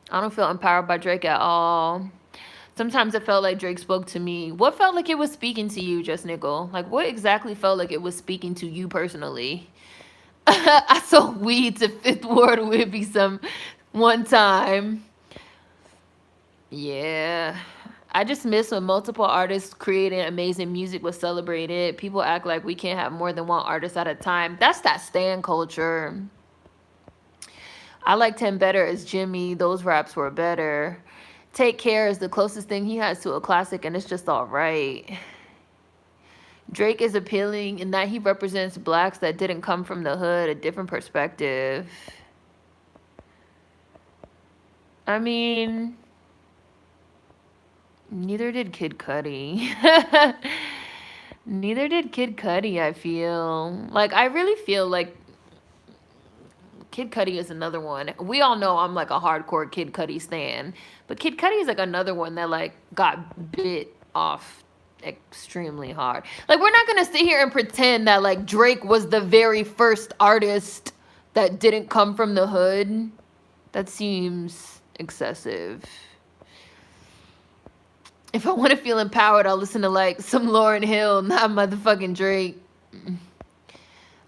I don't feel empowered by Drake at all. Sometimes it felt like Drake spoke to me. What felt like it was speaking to you, Just Nickel? Like, what exactly felt like it was speaking to you personally? I sold weed to Fifth Ward Whippy one time. Yeah. I just miss when multiple artists creating amazing music was celebrated. People act like we can't have more than one artist at a time. That's that stan culture. I liked him better as Jimmy. Those raps were better. Take Care is the closest thing he has to a classic, and it's just all right. Drake is appealing in that he represents blacks that didn't come from the hood, a different perspective. I mean, neither did Kid Cudi. Neither did Kid Cudi, I feel. Like, I really feel like Kid Cudi is another one. We all know I'm like a hardcore Kid Cudi stan. But Kid Cudi is like another one that like got bit off extremely hard. Like, we're not going to sit here and pretend that like Drake was the very first artist that didn't come from the hood. That seems excessive. If I want to feel empowered, I'll listen to like some Lauryn Hill, not motherfucking Drake.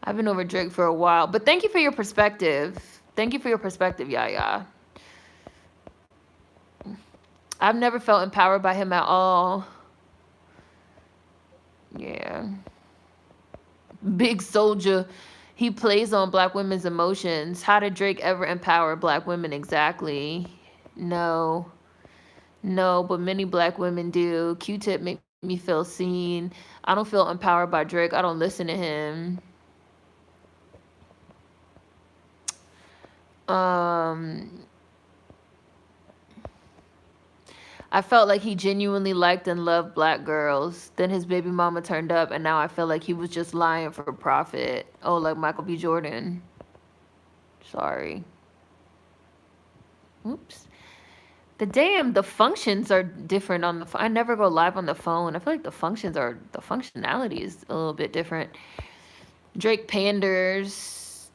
I've been over Drake for a while. But thank you for your perspective. Thank you for your perspective, Yaya. I've never felt empowered by him at all. Yeah. Big Soulja. He plays on black women's emotions. How did Drake ever empower black women exactly? No. No, but many black women do. Q-Tip make me feel seen. I don't feel empowered by Drake. I don't listen to him. I felt like he genuinely liked and loved black girls. Then his baby mama turned up, and now I feel like he was just lying for profit. Oh, like Michael B. Jordan. Sorry. Oops. The functions are different on the phone. I never go live on the phone. I feel like the functionality is a little bit different. Drake panders.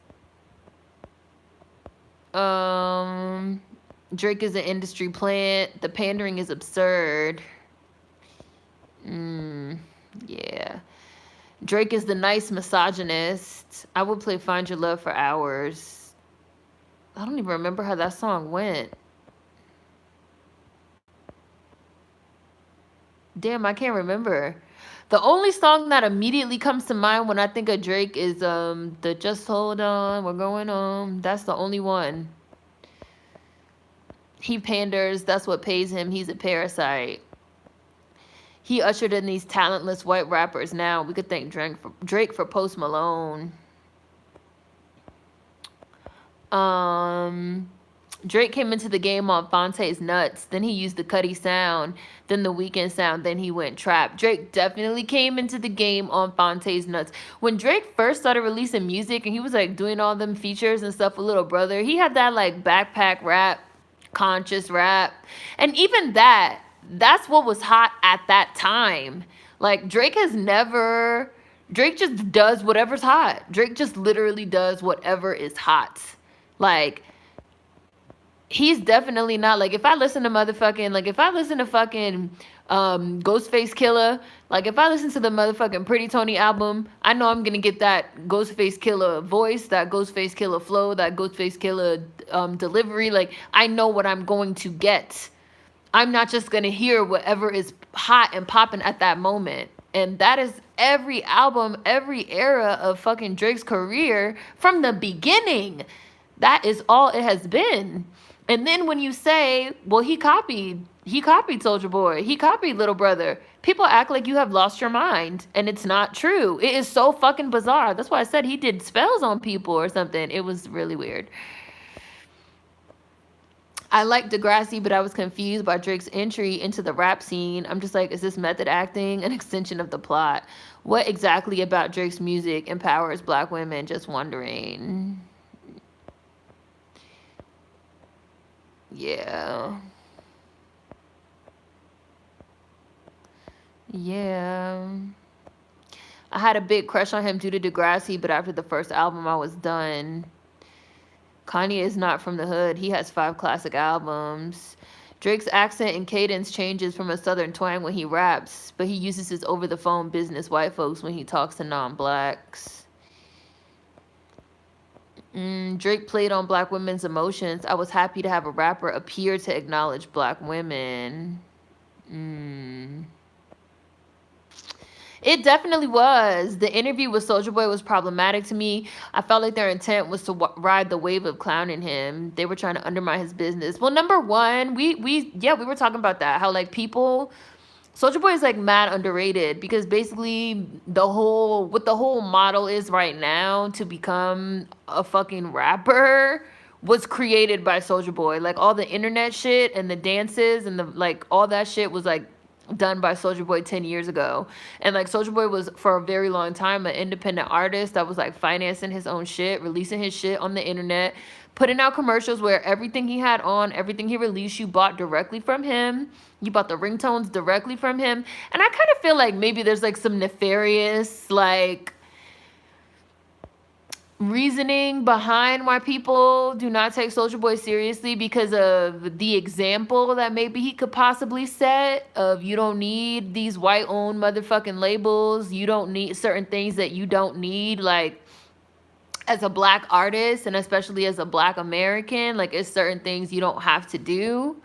Drake is an industry plant. The pandering is absurd. Yeah. Drake is the nice misogynist. I would play Find Your Love for hours. I don't even remember how that song went. Damn, I can't remember. The only song that immediately comes to mind when I think of Drake is the Just Hold On, We're Going On. That's the only one. He panders, that's what pays him. He's a parasite. He ushered in these talentless white rappers now. We could thank Drake for Post Malone. Drake came into the game on Fonte's Nuts. Then he used the Cuddy sound. Then the Weeknd sound. Then he went trap. Drake definitely came into the game on Fonte's Nuts. When Drake first started releasing music and he was like doing all them features and stuff with Little Brother, he had that like backpack rap, conscious rap. And even that's what was hot at that time. Like Drake just does whatever's hot. Drake just literally does whatever is hot. Like, he's definitely not, like, if I listen to fucking Ghostface Killer, like, if I listen to the motherfucking Pretty Tony album, I know I'm gonna get that Ghostface Killer voice, that Ghostface Killer flow, that Ghostface Killer delivery. Like, I know what I'm going to get. I'm not just gonna hear whatever is hot and popping at that moment. And that is every album, every era of fucking Drake's career from the beginning. That is all it has been. And then when you say, well, he copied Soulja Boy, he copied Little Brother, people act like you have lost your mind. And it's not true. It is so fucking bizarre. That's why I said he did spells on people or something. It was really weird. I like Degrassi, but I was confused by Drake's entry into the rap scene. I'm just like, is this method acting an extension of the plot? What exactly about Drake's music empowers Black women? Just wondering. Yeah. I had a big crush on him due to Degrassi, but after the first album, I was done. Kanye is not from the hood. He has 5 classic albums. Drake's accent and cadence changes from a southern twang when he raps, but he uses his over-the-phone business white folks when he talks to non-blacks. Drake played on Black women's emotions. I was happy to have a rapper appear to acknowledge Black women. It definitely was. The interview with Soulja Boy was problematic to me. I felt like their intent was to ride the wave of clowning him. They were trying to undermine his business. Well, number one, we were talking about that. How like Soulja Boy is like mad underrated because basically what the whole model is right now to become a fucking rapper was created by Soulja Boy. Like all the internet shit and the dances and the like all that shit was like done by Soulja Boy 10 years ago. And like Soulja Boy was for a very long time an independent artist that was like financing his own shit, releasing his shit on the internet, putting out commercials where everything he had on, everything he released, you bought directly from him. You bought the ringtones directly from him. And I kind of feel like maybe there's like some nefarious like reasoning behind why people do not take Soulja Boy seriously because of the example that maybe he could possibly set of you don't need these white-owned motherfucking labels. You don't need certain things that you don't need, like as a Black artist and especially as a Black American, like it's certain things you don't have to do.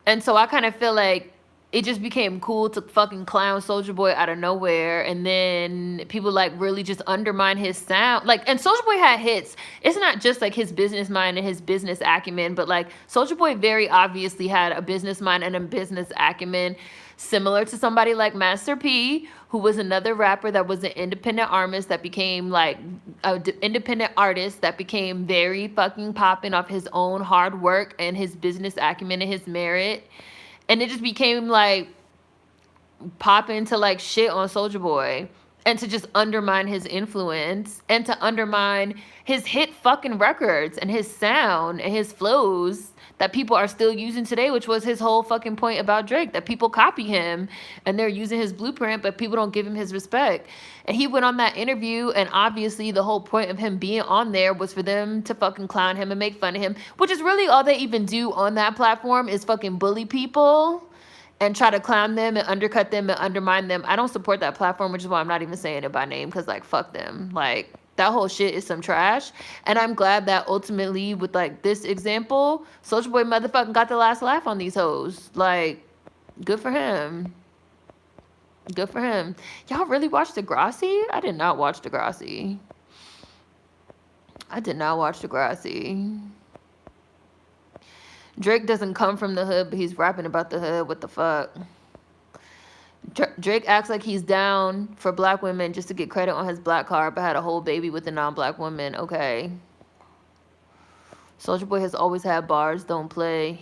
And so I kind of feel like it just became cool to fucking clown Soulja Boy out of nowhere. And then people like really just undermine his sound. Like, and Soulja Boy had hits. It's not just like his business mind and his business acumen, but like Soulja Boy very obviously had a business mind and a business acumen similar to somebody like Master P, who was another rapper that was an independent artist that became like independent artist that became very fucking popping off his own hard work and his business acumen and his merit. And it just became like popping to like shit on Soulja Boy. and to just undermine his influence and to undermine his hit fucking records and his sound and his flows that people are still using today, which was his whole fucking point about Drake, that people copy him and they're using his blueprint, but people don't give him his respect. And he went on that interview, and obviously the whole point of him being on there was for them to fucking clown him and make fun of him, which is really all they even do on that platform, is fucking bully people and try to clown them and undercut them and undermine them. I don't support that platform, which is why I'm not even saying it by name, because, like, fuck them. Like, that whole shit is some trash. And I'm glad that ultimately, with, like, this example, Soulja Boy motherfucking got the last laugh on these hoes. Like, good for him. Good for him. Y'all really watched Degrassi? I did not watch Degrassi. I did not watch Degrassi. Drake doesn't come from the hood, but he's rapping about the hood. What the fuck? Drake acts like he's down for black women just to get credit on his black card, but had a whole baby with a non-black woman. Okay. Soulja Boy has always had bars. Don't play.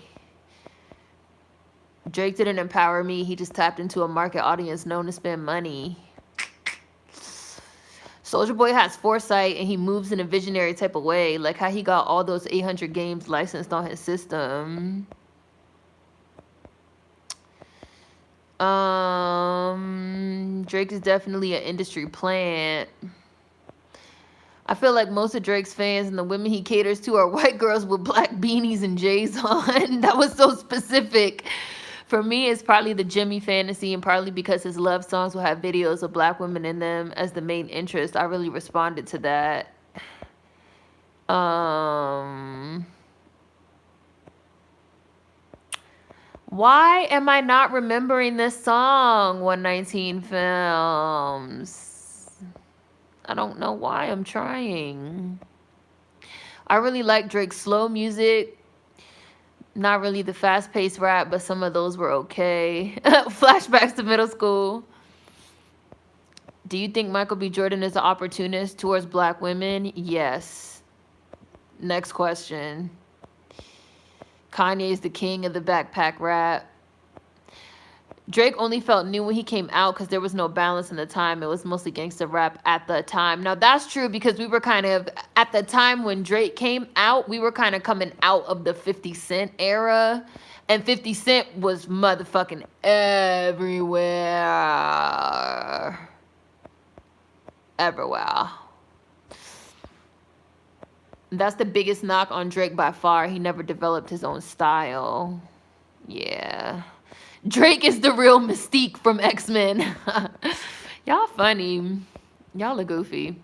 Drake didn't empower me. He just tapped into a market audience known to spend money. Soulja Boy has foresight, and he moves in a visionary type of way, like how he got all those 800 games licensed on his system. Drake is definitely an industry plant. I feel like most of Drake's fans and the women he caters to are white girls with black beanies and J's on. That was so specific. For me, it's partly the Jimmy fantasy, and partly because his love songs will have videos of black women in them as the main interest. I really responded to that. Why am I not remembering this song, 119 Films? I don't know why. I'm trying. I really like Drake's slow music. Not really the fast-paced rap, but some of those were okay. Flashbacks to middle school. Do you think Michael B. Jordan is an opportunist towards black women? Yes. Next question. Kanye is the king of the backpack rap. Drake only felt new when he came out because there was no balance in the time. It was mostly gangster rap at the time. Now, that's true because we were kind of, at the time when Drake came out, we were kind of coming out of the 50 Cent era. And 50 Cent was motherfucking everywhere. Everywhere. That's the biggest knock on Drake by far. He never developed his own style. Yeah. Drake is the real Mystique from X-Men. Y'all funny. Y'all are goofy.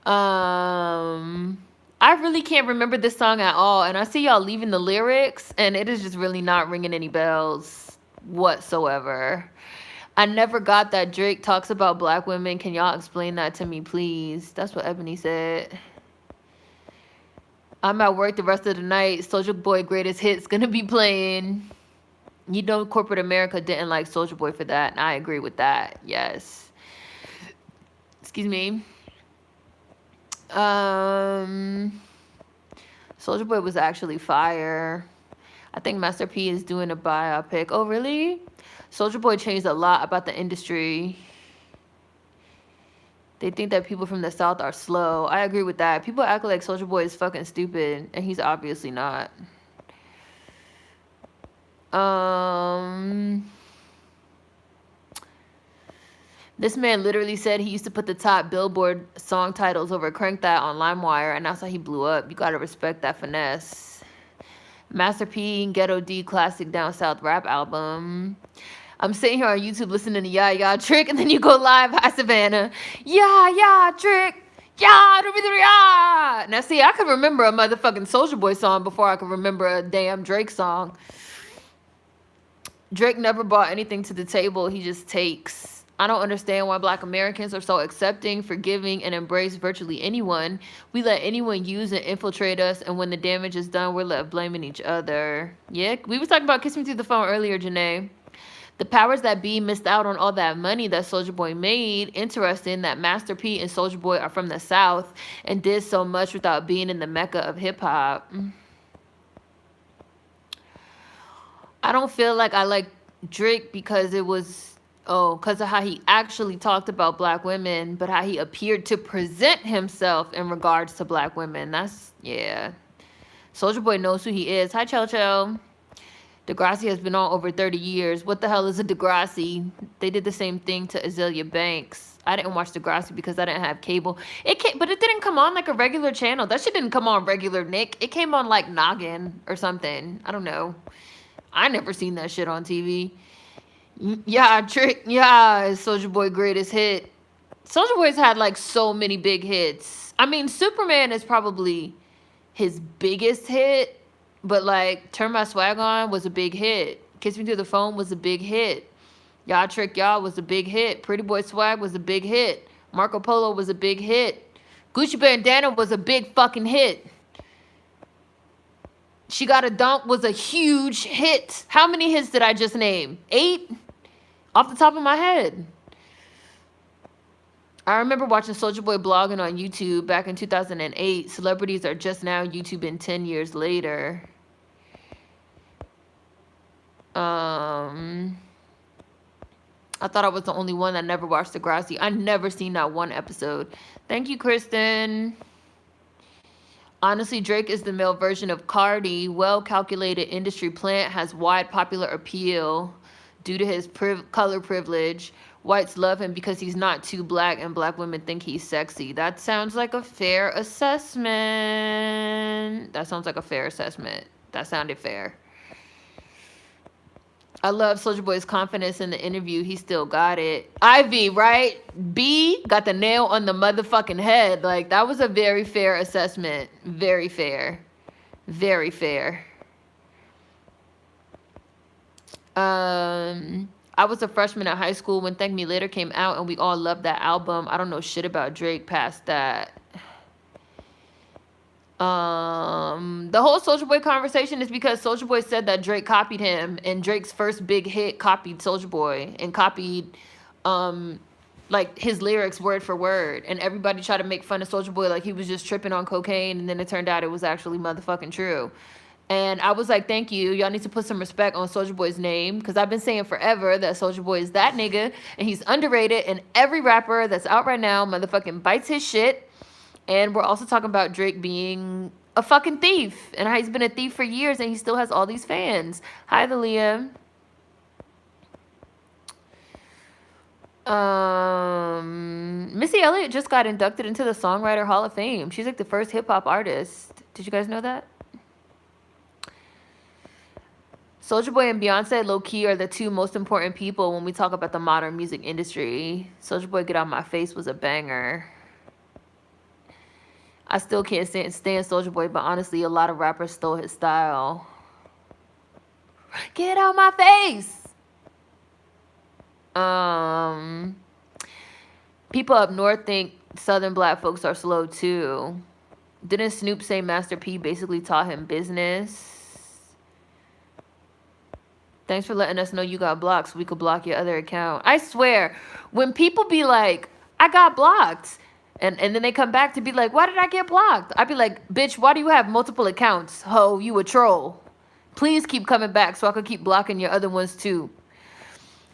I really can't remember this song at all. And I see y'all leaving the lyrics, and it is just really not ringing any bells whatsoever. I never got that Drake talks about black women. Can y'all explain that to me, please? That's what Ebony said. I'm at work the rest of the night. Soulja Boy greatest hits gonna be playing. You know, corporate America didn't like Soulja Boy for that, and I agree with that. Yes. Excuse me. Soulja Boy was actually fire. I think Master P is doing a biopic. Oh, really? Soulja Boy changed a lot about the industry. They think that people from the South are slow. I agree with that. People act like Soulja Boy is fucking stupid, and he's obviously not. This man literally said he used to put the top Billboard song titles over Crank That on LimeWire, and that's how he blew up. You gotta respect that finesse. Master P, Ghetto D classic Down South rap album. I'm sitting here on YouTube listening to Yeah Yeah Trick, and then you go live. Hi Savannah. Yeah Yeah Trick. Yeah, yeah. Now see, I could remember a motherfucking Soulja Boy song before I could remember a damn Drake song. Drake never brought anything to the table. He just takes. I don't understand why black Americans are so accepting, forgiving, and embrace virtually anyone. We let anyone use and infiltrate us, and when the damage is done, we're left blaming each other. Yeah, we was talking about Kiss Me Through the Phone earlier, Janae. The powers that be missed out on all that money that Soulja Boy made. Interesting that Master P and Soulja Boy are from the South and did so much without being in the mecca of hip-hop. I don't feel like I like Drake because it was Oh, because of how he actually talked about black women, but how he appeared to present himself in regards to black women. That's, yeah. Soulja Boy knows who he is. Hi, Cho. Degrassi has been on over 30 years. What the hell is a Degrassi? They did the same thing to Azealia Banks. I didn't watch Degrassi because I didn't have cable. But it didn't come on like a regular channel. That shit didn't come on regular, Nick. It came on like Noggin or something. I don't know. I never seen that shit on TV. Yeah, Trick. Yeah, Soulja Boy greatest hit. Soulja Boy's had like so many big hits. I mean, Superman is probably his biggest hit, but like Turn My Swag On was a big hit. Kiss Me Through the Phone was a big hit. Y'all Trick Y'all was a big hit. Pretty Boy Swag was a big hit. Marco Polo was a big hit. Gucci Bandana was a big fucking hit. She Got a Dump was a huge hit. How many hits did I just name? 8? Off the top of my head. I remember watching Soulja Boy blogging on YouTube back in 2008. Celebrities are just now YouTubing 10 years later. I thought I was the only one that never watched Degrassi. I never seen that one episode. Thank you, Kristen. Honestly, Drake is the male version of Cardi. Well-calculated industry plant, has wide popular appeal due to his color privilege. Whites love him because he's not too black, and black women think he's sexy. That sounds like a fair assessment. That sounds like a fair assessment. That sounded fair. I love Soulja Boy's confidence in the interview. He still got it. Ivy, right? B got the nail on the motherfucking head. Like, that was a very fair assessment. Very fair. Very fair. I was a freshman at high school when Thank Me Later came out, and we all loved that album. I don't know shit about Drake past that. The whole Soulja Boy conversation is because Soulja Boy said that Drake copied him, and Drake's first big hit copied Soulja Boy and copied like his lyrics word for word, and everybody tried to make fun of Soulja Boy like he was just tripping on cocaine, and then it turned out it was actually motherfucking true. And I was like, thank you. Y'all need to put some respect on Soulja Boy's name, because I've been saying forever that Soulja Boy is that nigga, and he's underrated, and every rapper that's out right now motherfucking bites his shit. And we're also talking about Drake being a fucking thief, and how he's been a thief for years, and he still has all these fans. Hi, Thalia. Missy Elliott just got inducted into the Songwriter Hall of Fame. She's like the first hip-hop artist. Did you guys know that? Soulja Boy and Beyonce, low-key, are the two most important people when we talk about the modern music industry. Soulja Boy, Get Out My Face was a banger. I still can't stand Soulja Boy, but honestly, a lot of rappers stole his style. Get out my face! People up north think Southern black folks are slow, too. Didn't Snoop say Master P basically taught him business? Thanks for letting us know you got blocked so we could block your other account. I swear, when people be like, I got blocked, and then they come back to be like, why did I get blocked? I'd be like, bitch, why do you have multiple accounts? Ho, you a troll. Please keep coming back so I could keep blocking your other ones too.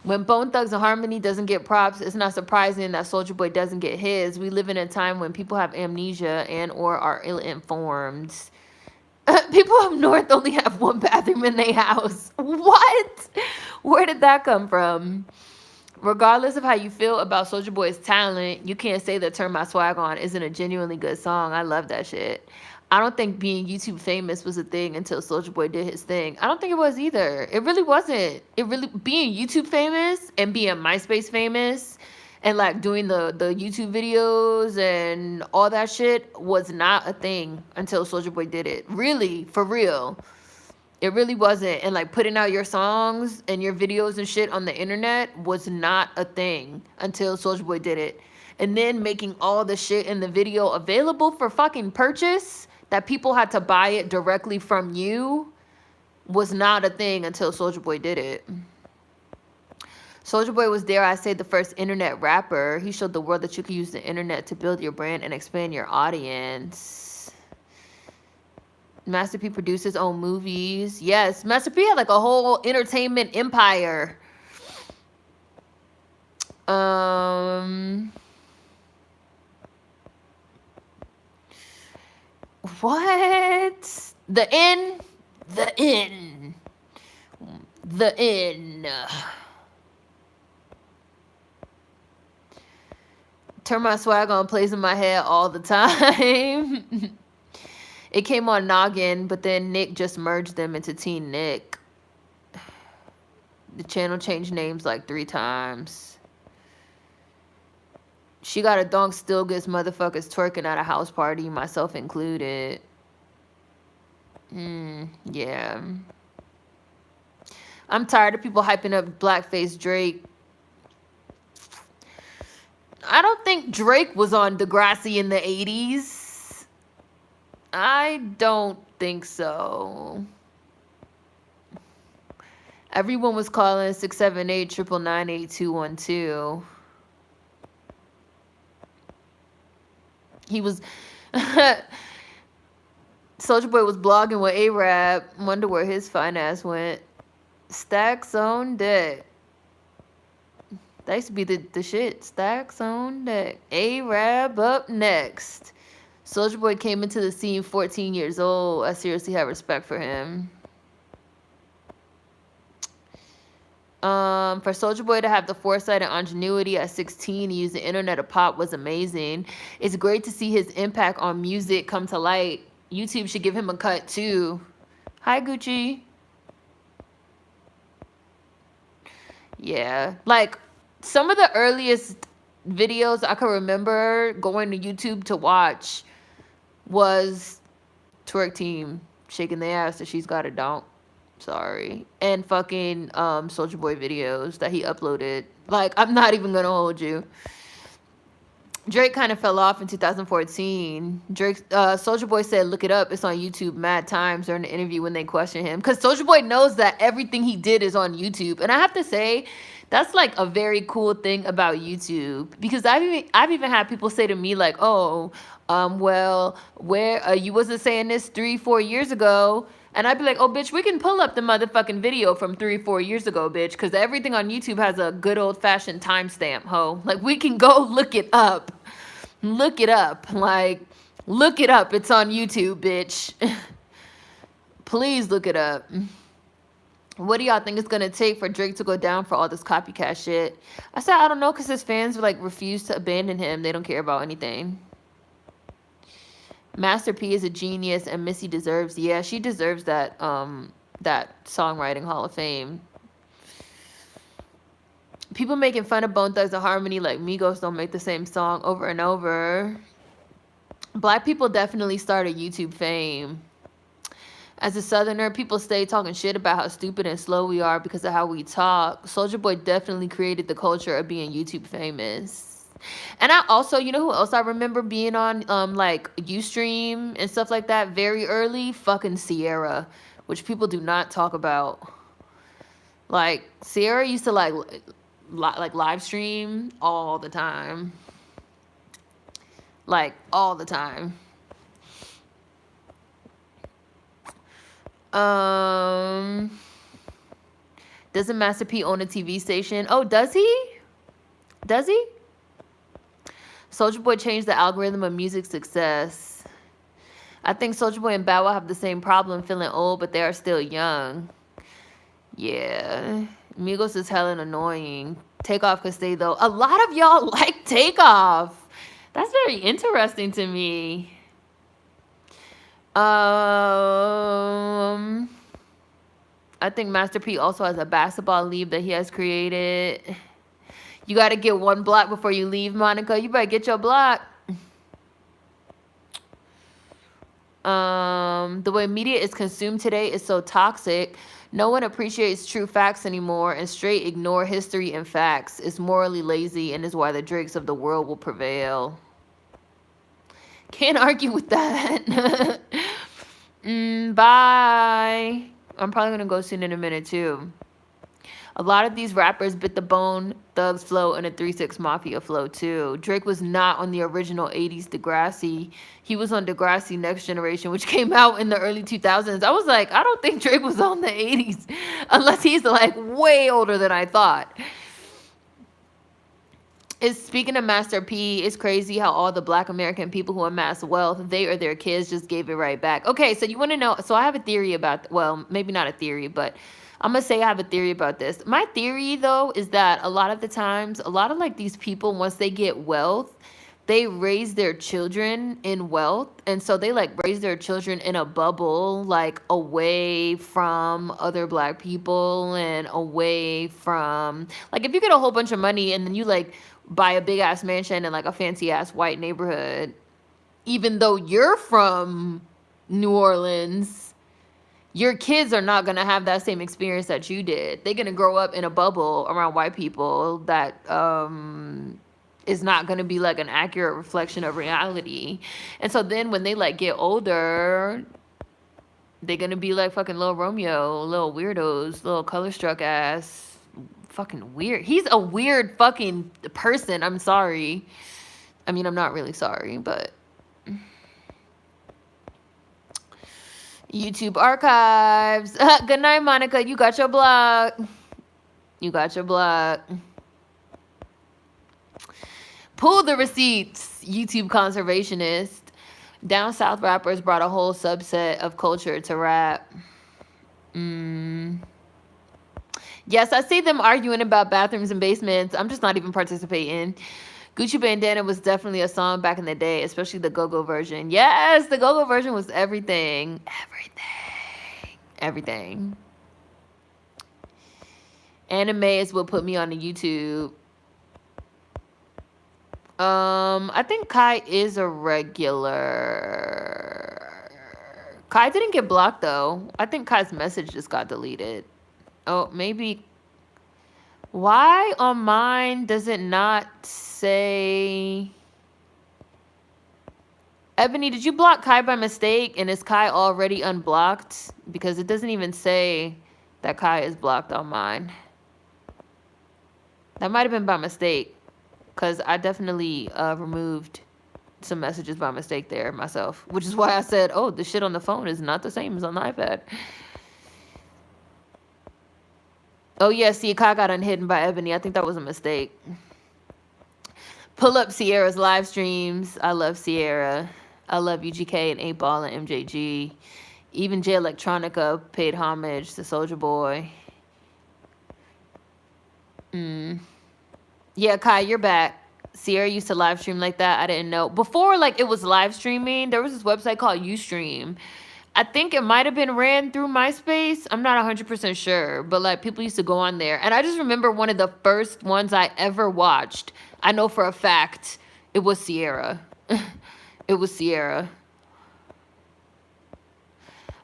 When Bone Thugs and Harmony doesn't get props, it's not surprising that Soulja Boy doesn't get his. We live in a time when people have amnesia and or are ill-informed. People up north only have one bathroom in their house. What? Where did that come from? Regardless of how you feel about Soulja Boy's talent, you can't say that Turn My Swag On isn't a genuinely good song. I love that shit. I don't think being YouTube famous was a thing until Soulja Boy did his thing. I don't think it was either. It really wasn't. Being YouTube famous and being MySpace famous and like doing the YouTube videos and all that shit was not a thing until Soulja Boy did it. Really, for real. It really wasn't. And like putting out your songs and your videos and shit on the internet was not a thing until Soulja Boy did it. And then making all the shit in the video available for fucking purchase, that people had to buy it directly from you, was not a thing until Soulja Boy did it. Soulja Boy was, dare I say, the first internet rapper. He showed the world that you could use the internet to build your brand and expand your audience. Master P produced his own movies. Yes, Master P had like a whole entertainment empire. Um, what? The N? The N. The N. Turn my swag on plays in my head all the time. It came on Noggin, but then Nick just merged them into Teen Nick. The channel changed names like 3 times. She got a donk, still gets motherfuckers twerking at a house party, myself included. Yeah. I'm tired of people hyping up blackface Drake. I don't think Drake was on Degrassi in the 80s. I don't think so. Everyone was calling 678-998-8212. He was... Soulja Boy was blogging with A-Rap. Wonder where his fine ass went. Stacks on deck. That used to be the shit. Stacks on deck. A-Rap up next. Soulja Boy came into the scene 14 years old. I seriously have respect for him. For Soulja Boy to have the foresight and ingenuity at 16 to use the internet to pop was amazing. It's great to see his impact on music come to light. YouTube should give him a cut too. Hi, Gucci. Yeah, like some of the earliest videos I can remember going to YouTube to watch was Twerk Team shaking their ass that she's got a donk. Sorry. And fucking Soulja Boy videos that he uploaded. Like, I'm not even gonna hold you. Drake kind of fell off in 2014. Soulja Boy said, look it up. It's on YouTube mad times during the interview when they question him. Because Soulja Boy knows that everything he did is on YouTube. And I have to say, that's like a very cool thing about YouTube. Because I've even had people say to me like, oh, well, where you wasn't saying this 3-4 years ago. And I'd be like, oh, bitch, we can pull up the motherfucking video from 3-4 years ago, bitch. Because everything on YouTube has a good old-fashioned timestamp, ho. Like, we can go look it up. Look it up. Like, look it up. It's on YouTube, bitch. Please look it up. What do y'all think it's going to take for Drake to go down for all this copycat shit? I said, I don't know, because his fans, like, refuse to abandon him. They don't care about anything. Master P is a genius, and Missy deserves, yeah, she deserves that that songwriting Hall of Fame. People making fun of Bone Thugs and Harmony like Migos don't make the same song over and over. Black people definitely started YouTube fame. As a Southerner, people stay talking shit about how stupid and slow we are because of how we talk. Soulja Boy definitely created the culture of being YouTube famous. And I also, you know who else I remember being on like Ustream and stuff like that very early? Fucking Sierra, which people do not talk about. Like Sierra used to like live stream all the time. Like all the time. Doesn't Master P own a TV station? Oh, does he? Does he? Soulja Boy changed the algorithm of music success. I think Soulja Boy and Bow Wow have the same problem, feeling old, but they are still young. Yeah. Migos is hella annoying. Takeoff could stay, though. A lot of y'all like Takeoff. That's very interesting to me. I think Master P also has a basketball league that he has created. You got to get 1 block before you leave, Monica. You better get your block. The way media is consumed today is so toxic. No one appreciates true facts anymore and straight ignore history and facts. It's morally lazy and is why the Drakes of the world will prevail. Can't argue with that. Bye. I'm probably going to go soon in a minute, too. A lot of these rappers bit the Bone Thugs flow and a 3-6 Mafia flow, too. Drake was not on the original 80s Degrassi. He was on Degrassi Next Generation, which came out in the early 2000s. I was like, I don't think Drake was on the 80s. Unless he's, like, way older than I thought. It's speaking of Master P, it's crazy how all the Black American people who amass wealth, they or their kids just gave it right back. Okay, so you want to know? So I have a theory about, well, maybe not a theory, but I'm gonna say I have a theory about this. My theory though is that a lot of the times, a lot of like these people, once they get wealth, they raise their children in wealth, and so they like raise their children in a bubble, like away from other Black people and away from, like, if you get a whole bunch of money and then you like buy a big ass mansion in like a fancy ass white neighborhood, even though you're from New Orleans, your kids are not going to have that same experience that you did. They're going to grow up in a bubble around white people that is not going to be like an accurate reflection of reality. And so then when they like get older, they're going to be like fucking Lil Romeo, little weirdos, little color struck ass, fucking weird. He's a weird fucking person. I'm sorry. I mean, I'm not really sorry, but YouTube archives. Good night, Monica. You got your block. You got your block. Pull the receipts, YouTube conservationist. Down South rappers brought a whole subset of culture to rap. Yes, I see them arguing about bathrooms and basements. I'm just not even participating. Gucci Bandana was definitely a song back in the day, especially the go-go version. Yes, the go-go version was everything. Everything. Anime is what put me on the YouTube. I think Kai is a regular. Kai didn't get blocked though. I think Kai's message just got deleted. Oh, maybe. Why on mine does it not say? Ebony, did you block Kai by mistake? And is Kai already unblocked? Because it doesn't even say that Kai is blocked on mine. That might have been by mistake. Because I definitely removed some messages by mistake there myself. Which is why I said, oh, the shit on the phone is not the same as on the iPad. Oh, yeah, see, Kai got unhidden by Ebony. I think that was a mistake. Pull up Sierra's live streams. I love Sierra. I love UGK and 8Ball and MJG. Even J Electronica paid homage to Soulja Boy. Yeah, Kai, you're back. Sierra used to live stream like that. I didn't know. Before, like, it was live streaming, there was this website called Ustream. I think it might have been ran through MySpace. I'm not 100% sure. But, like, people used to go on there. And I just remember one of the first ones I ever watched. I know for a fact it was Sierra. It was Sierra.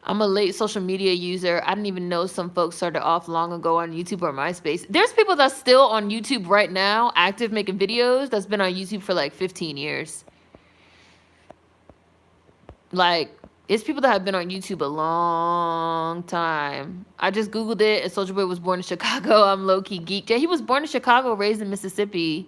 I'm a late social media user. I didn't even know some folks started off long ago on YouTube or MySpace. There's people that's still on YouTube right now, active making videos, that's been on YouTube for like 15 years. Like, it's people that have been on YouTube a long time. I just Googled it, and Soulja Boy was born in Chicago. I'm low-key geeked. Yeah, he was born in Chicago, raised in Mississippi.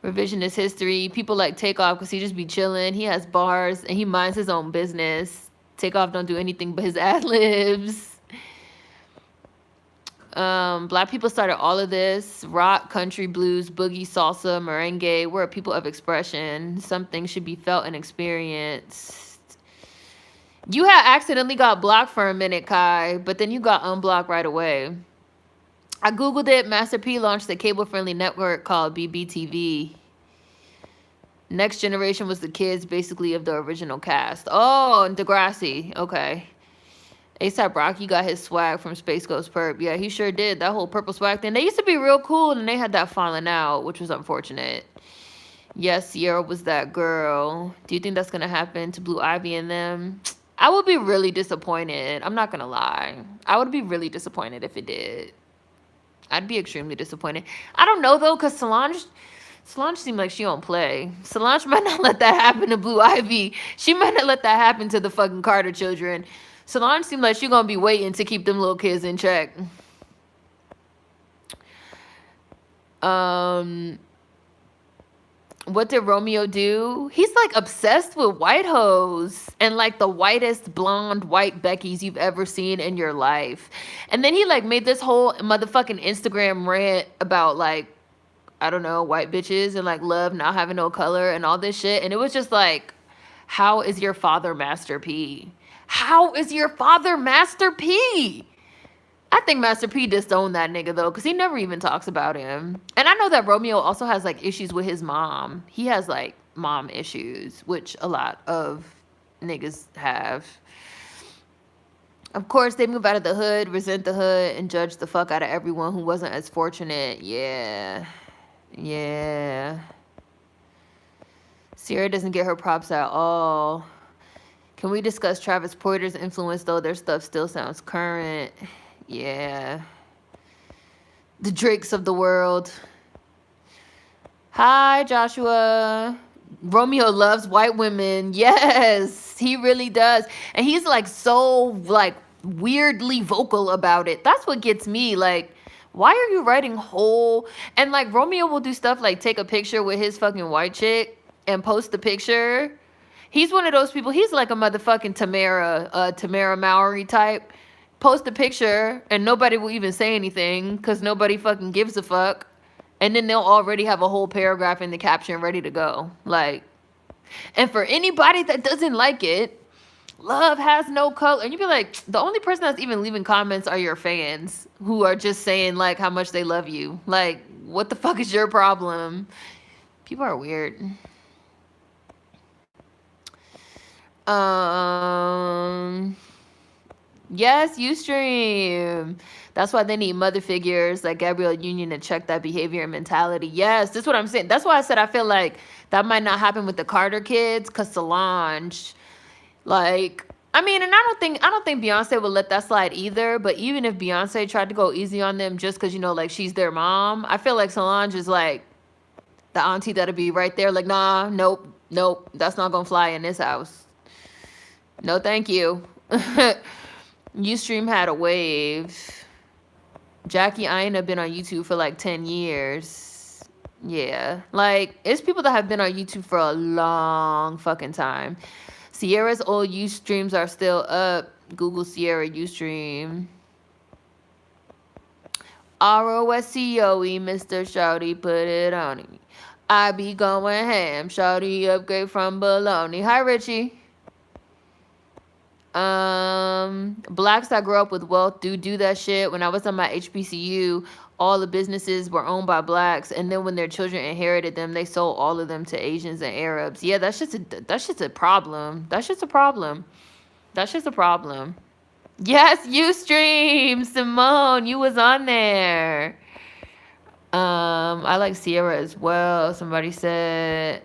Revisionist history. People like Takeoff because he just be chilling. He has bars, and he minds his own business. Takeoff don't do anything but his ad-libs. Black people started all of this. Rock, country, blues, boogie, salsa, merengue. We're a people of expression. Something should be felt and experienced. You had accidentally got blocked for a minute, Kai, but then you got unblocked right away. I Googled it. Master P launched a cable-friendly network called BBTV. Next Generation was the kids, basically, of the original cast. Oh, and Degrassi. Okay. ASAP Rocky got his swag from Space Ghost Perp. Yeah, he sure did. That whole purple swag thing. They used to be real cool, and they had that falling out, which was unfortunate. Yes, Sierra was that girl. Do you think that's going to happen to Blue Ivy and them? I would be really disappointed. I'm not going to lie. I would be really disappointed if it did. I'd be extremely disappointed. I don't know, though, because Solange seemed like she don't play. Solange might not let that happen to Blue Ivy. She might not let that happen to the fucking Carter children. Solange seemed like she gonna be waiting to keep them little kids in check. What did Romeo do? He's like obsessed with white hoes and like the whitest blonde white Beckys you've ever seen in your life. And then he like made this whole motherfucking Instagram rant about like I don't know, white bitches and like love not having no color and all this shit. And it was just like, how is your father Master P? How is your father Master P? I think Master P disowned that nigga though, because he never even talks about him. And I know that Romeo also has like issues with his mom. He has like mom issues, which a lot of niggas have. Of course, they move out of the hood, resent the hood, and judge the fuck out of everyone who wasn't as fortunate. Yeah. Yeah. Sierra doesn't get her props at all. Can we discuss Travis Porter's influence, though? Their stuff still sounds current. Yeah. The Drakes of the world. Hi, Joshua. Romeo loves white women. Yes, he really does. And he's like so like weirdly vocal about it. That's what gets me. Like, why are you writing whole? And like Romeo will do stuff like take a picture with his fucking white chick and post the picture. He's one of those people. He's like a motherfucking Tamara Mowry type. Post a picture and nobody will even say anything because nobody fucking gives a fuck. And then they'll already have a whole paragraph in the caption ready to go. Like, and for anybody that doesn't like it, love has no color. And you'd be like, the only person that's even leaving comments are your fans who are just saying like how much they love you. Like, what the fuck is your problem? People are weird. Yes, Ustream. That's why they need mother figures like Gabrielle Union to check that behavior and mentality. Yes, that's what I'm saying. That's why I said I feel like that might not happen with the Carter kids, cause Solange, like, I mean, and I don't think Beyonce would let that slide either. But even if Beyonce tried to go easy on them just cause like she's their mom, I feel like Solange is like the auntie that'll be right there, like, nah, nope, that's not gonna fly in this house. No, thank you. Ustream had a wave. Jackie Aina been on YouTube for like 10 years. Yeah. Like, it's people that have been on YouTube for a long fucking time. Sierra's old Ustreams are still up. Google Sierra Ustream. ROSCOE, Mr. Shouty, put it on me. I be going ham. Shouty upgrade from baloney. Hi, Richie. Blacks that grow up with wealth do that shit. When I was on my HBCU, all the businesses were owned by blacks, and then when their children inherited them, they sold all of them to Asians and Arabs. Yeah, that's just a problem. That's just a problem. Yes, Ustream, Simone, you was on there. I like Sierra as well. Somebody said.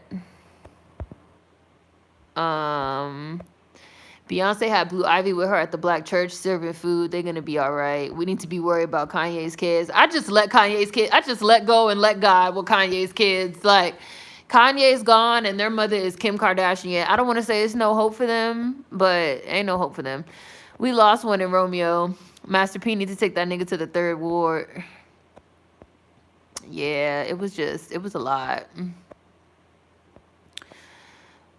Beyonce had Blue Ivy with her at the black church serving food. They're going to be all right. We need to be worried about Kanye's kids. I just let go and let God with Kanye's kids. Like, Kanye's gone and their mother is Kim Kardashian. I don't want to say it's no hope for them, but ain't no hope for them. We lost one in Romeo. Master P needs to take that nigga to the 3rd ward. Yeah, it was a lot.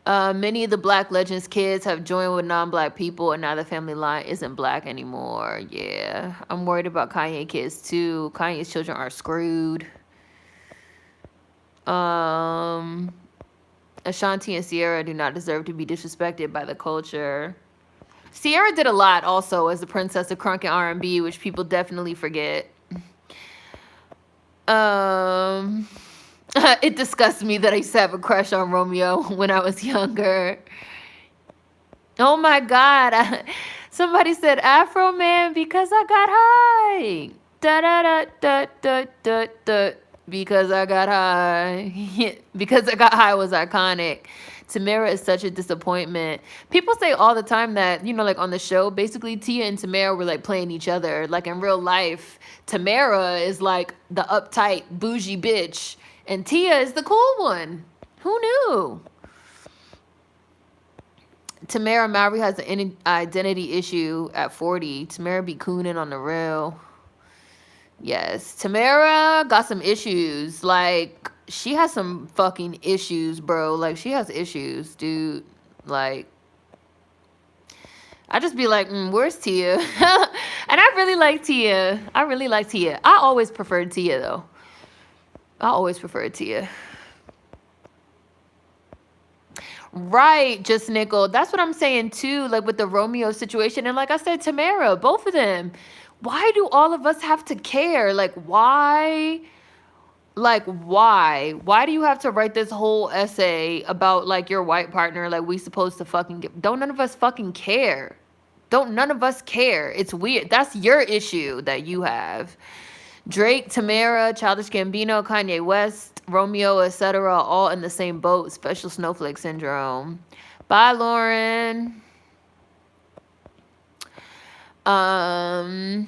Many of the Black Legends kids have joined with non-black people, and now the family line isn't black anymore. Yeah, I'm worried about Kanye kids too. Kanye's children are screwed. Ashanti and Sierra do not deserve to be disrespected by the culture. Sierra did a lot also as the princess of crunk and R&B, which people definitely forget. It disgusts me that I used to have a crush on Romeo when I was younger. Oh my God. Somebody said Afro Man because I got high. Da da da da da da da. Because I got high. Because I got high was iconic. Tamara is such a disappointment. People say all the time that, like on the show, basically Tia and Tamara were like playing each other. Like in real life, Tamara is like the uptight, bougie bitch. And Tia is the cool one. Who knew? Tamara Mowry has an identity issue at 40. Tamara be cooning on the real. Yes. Tamara got some issues. Like, she has some fucking issues, bro. Like, she has issues, dude. Like, I just be like, where's Tia? And I really like Tia. I always preferred Tia, though. I always prefer Tia. Right, just Nickel. That's what I'm saying too, like with the Romeo situation. And like I said, Tamara, both of them. Why do all of us have to care? Like, why? Like, why? Why do you have to write this whole essay about like your white partner? Like, we supposed to fucking get. Don't none of us fucking care. Don't none of us care. It's weird. That's your issue that you have. Drake, Tamara, Childish Gambino, Kanye West, Romeo, etc., all in the same boat. Special snowflake syndrome. Bye, Lauren. Romeo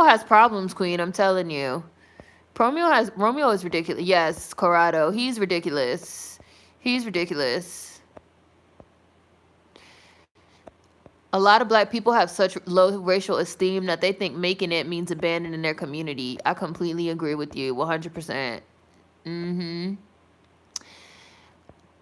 has problems, Queen. I'm telling you. Romeo is ridiculous. Yes, Corrado. He's ridiculous. He's ridiculous. A lot of black people have such low racial esteem that they think making it means abandoning their community. I completely agree with you, 100%.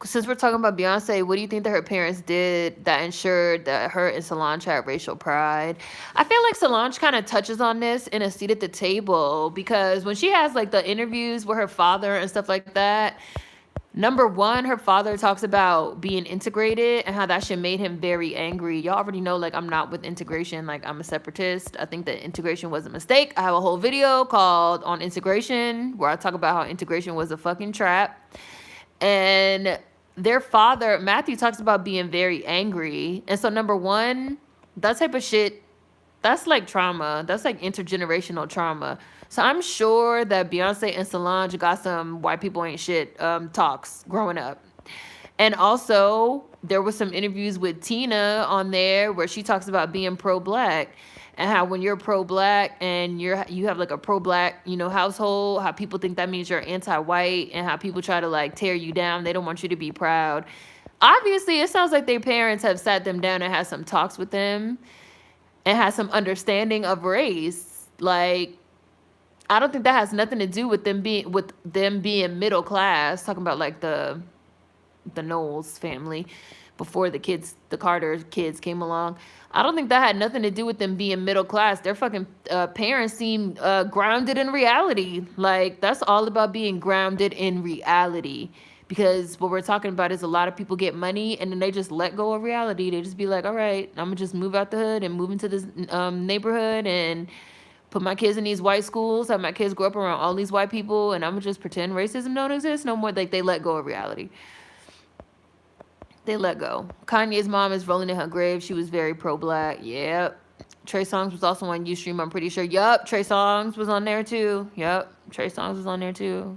Since we're talking about Beyonce, what do you think that her parents did that ensured that her and Solange had racial pride? I feel like Solange kind of touches on this in A Seat at the Table, because when she has like the interviews with her father and stuff like that, number one, her father talks about being integrated and how that shit made him very angry. Y'all already know, like, I'm not with integration. Like, I'm a separatist. I think that integration was a mistake. I have a whole video called on integration where I talk about how integration was a fucking trap. And their father, Matthew, talks about being very angry. And so, number one, that type of shit, that's like trauma. That's like intergenerational trauma. So I'm sure that Beyonce and Solange got some white people ain't shit talks growing up. And also, there was some interviews with Tina on there where she talks about being pro-black and how when you're pro-black and you have like a pro-black, household, how people think that means you're anti-white and how people try to like tear you down. They don't want you to be proud. Obviously, it sounds like their parents have sat them down and had some talks with them and had some understanding of race. Like, I don't think that has nothing to do with them being middle class. Talking about like the Knowles family before the Carter kids came along. I don't think that had nothing to do with them being middle class. Their fucking parents seem grounded in reality. Like, that's all about being grounded in reality. Because what we're talking about is a lot of people get money and then they just let go of reality. They just be like, all right, I'm going to just move out the hood and move into this neighborhood and put my kids in these white schools, have my kids grow up around all these white people, and I'm going to just pretend racism don't exist no more. Like, they let go of reality. They let go. Kanye's mom is rolling in her grave. She was very pro-black. Yep. Trey Songz was also on Ustream, I'm pretty sure. Yup. Trey Songz was on there too. Yup. Trey Songz was on there too.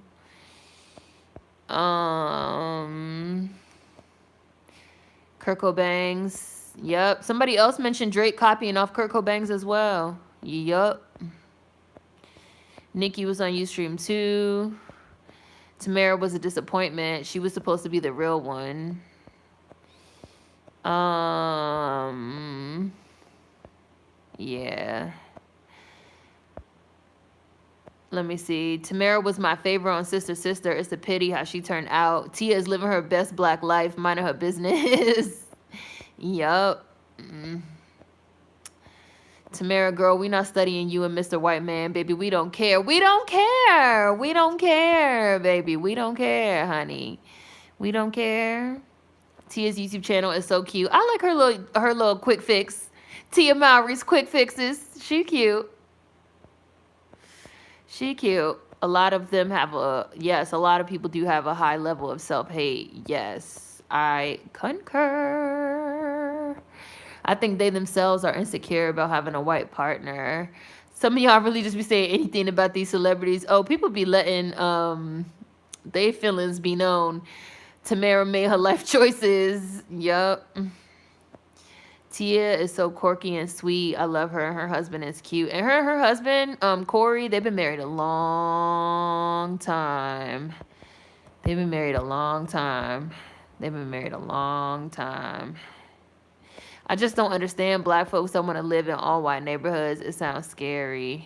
Kurt Cobain's. Yup. Somebody else mentioned Drake copying off Kurt Cobain's as well. Yup. Nicki was on Ustream too. Tamara was a disappointment. She was supposed to be the real one. Yeah. Let me see. Tamara was my favorite on Sister Sister. It's a pity how she turned out. Tia is living her best black life, minding her business. Yup. Tamara, girl, we not studying you and Mr. White Man, baby. We don't care. We don't care. We don't care, baby. We don't care, honey. We don't care. Tia's YouTube channel is so cute. I like her little quick fix. Tia Mowry's quick fixes. She cute. She cute. A lot of them have a lot of people do have a high level of self-hate. Yes, I concur. I think they themselves are insecure about having a white partner. Some of y'all really just be saying anything about these celebrities. Oh, people be letting their feelings be known. Tamara made her life choices. Yup. Tia is so quirky and sweet. I love her. Her husband is cute. And her husband, Corey, they've been married a long time. They've been married a long time. They've been married a long time. I just don't understand black folks don't want to live in all white neighborhoods. It sounds scary.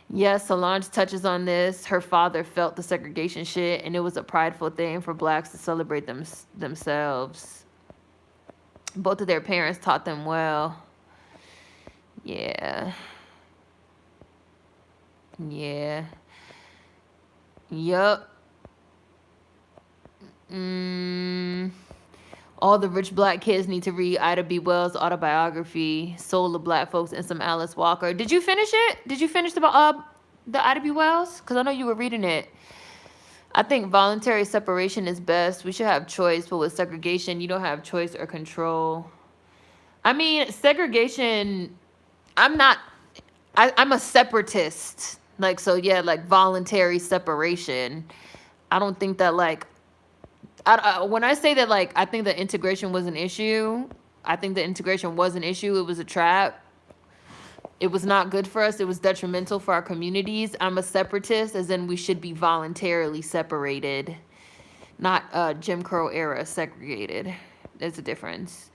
Yes, Solange touches on this. Her father felt the segregation shit, and it was a prideful thing for blacks to celebrate themselves. Both of their parents taught them well. Yeah. Yeah. Yup. Mm. All the rich black kids need to read Ida B. Wells' autobiography, Soul of Black Folks, and some Alice Walker. Did you finish it? Did you finish the Ida B. Wells? Because I know you were reading it. I think voluntary separation is best. We should have choice, but with segregation, you don't have choice or control. I mean, segregation, I'm not, I'm a separatist. Like, so yeah, like voluntary separation. I don't think that, like, when I say that, like, I think that integration was an issue, I think that integration was an issue. It was a trap. It was not good for us. It was detrimental for our communities. I'm a separatist, as in we should be voluntarily separated, not Jim Crow era segregated. There's a difference.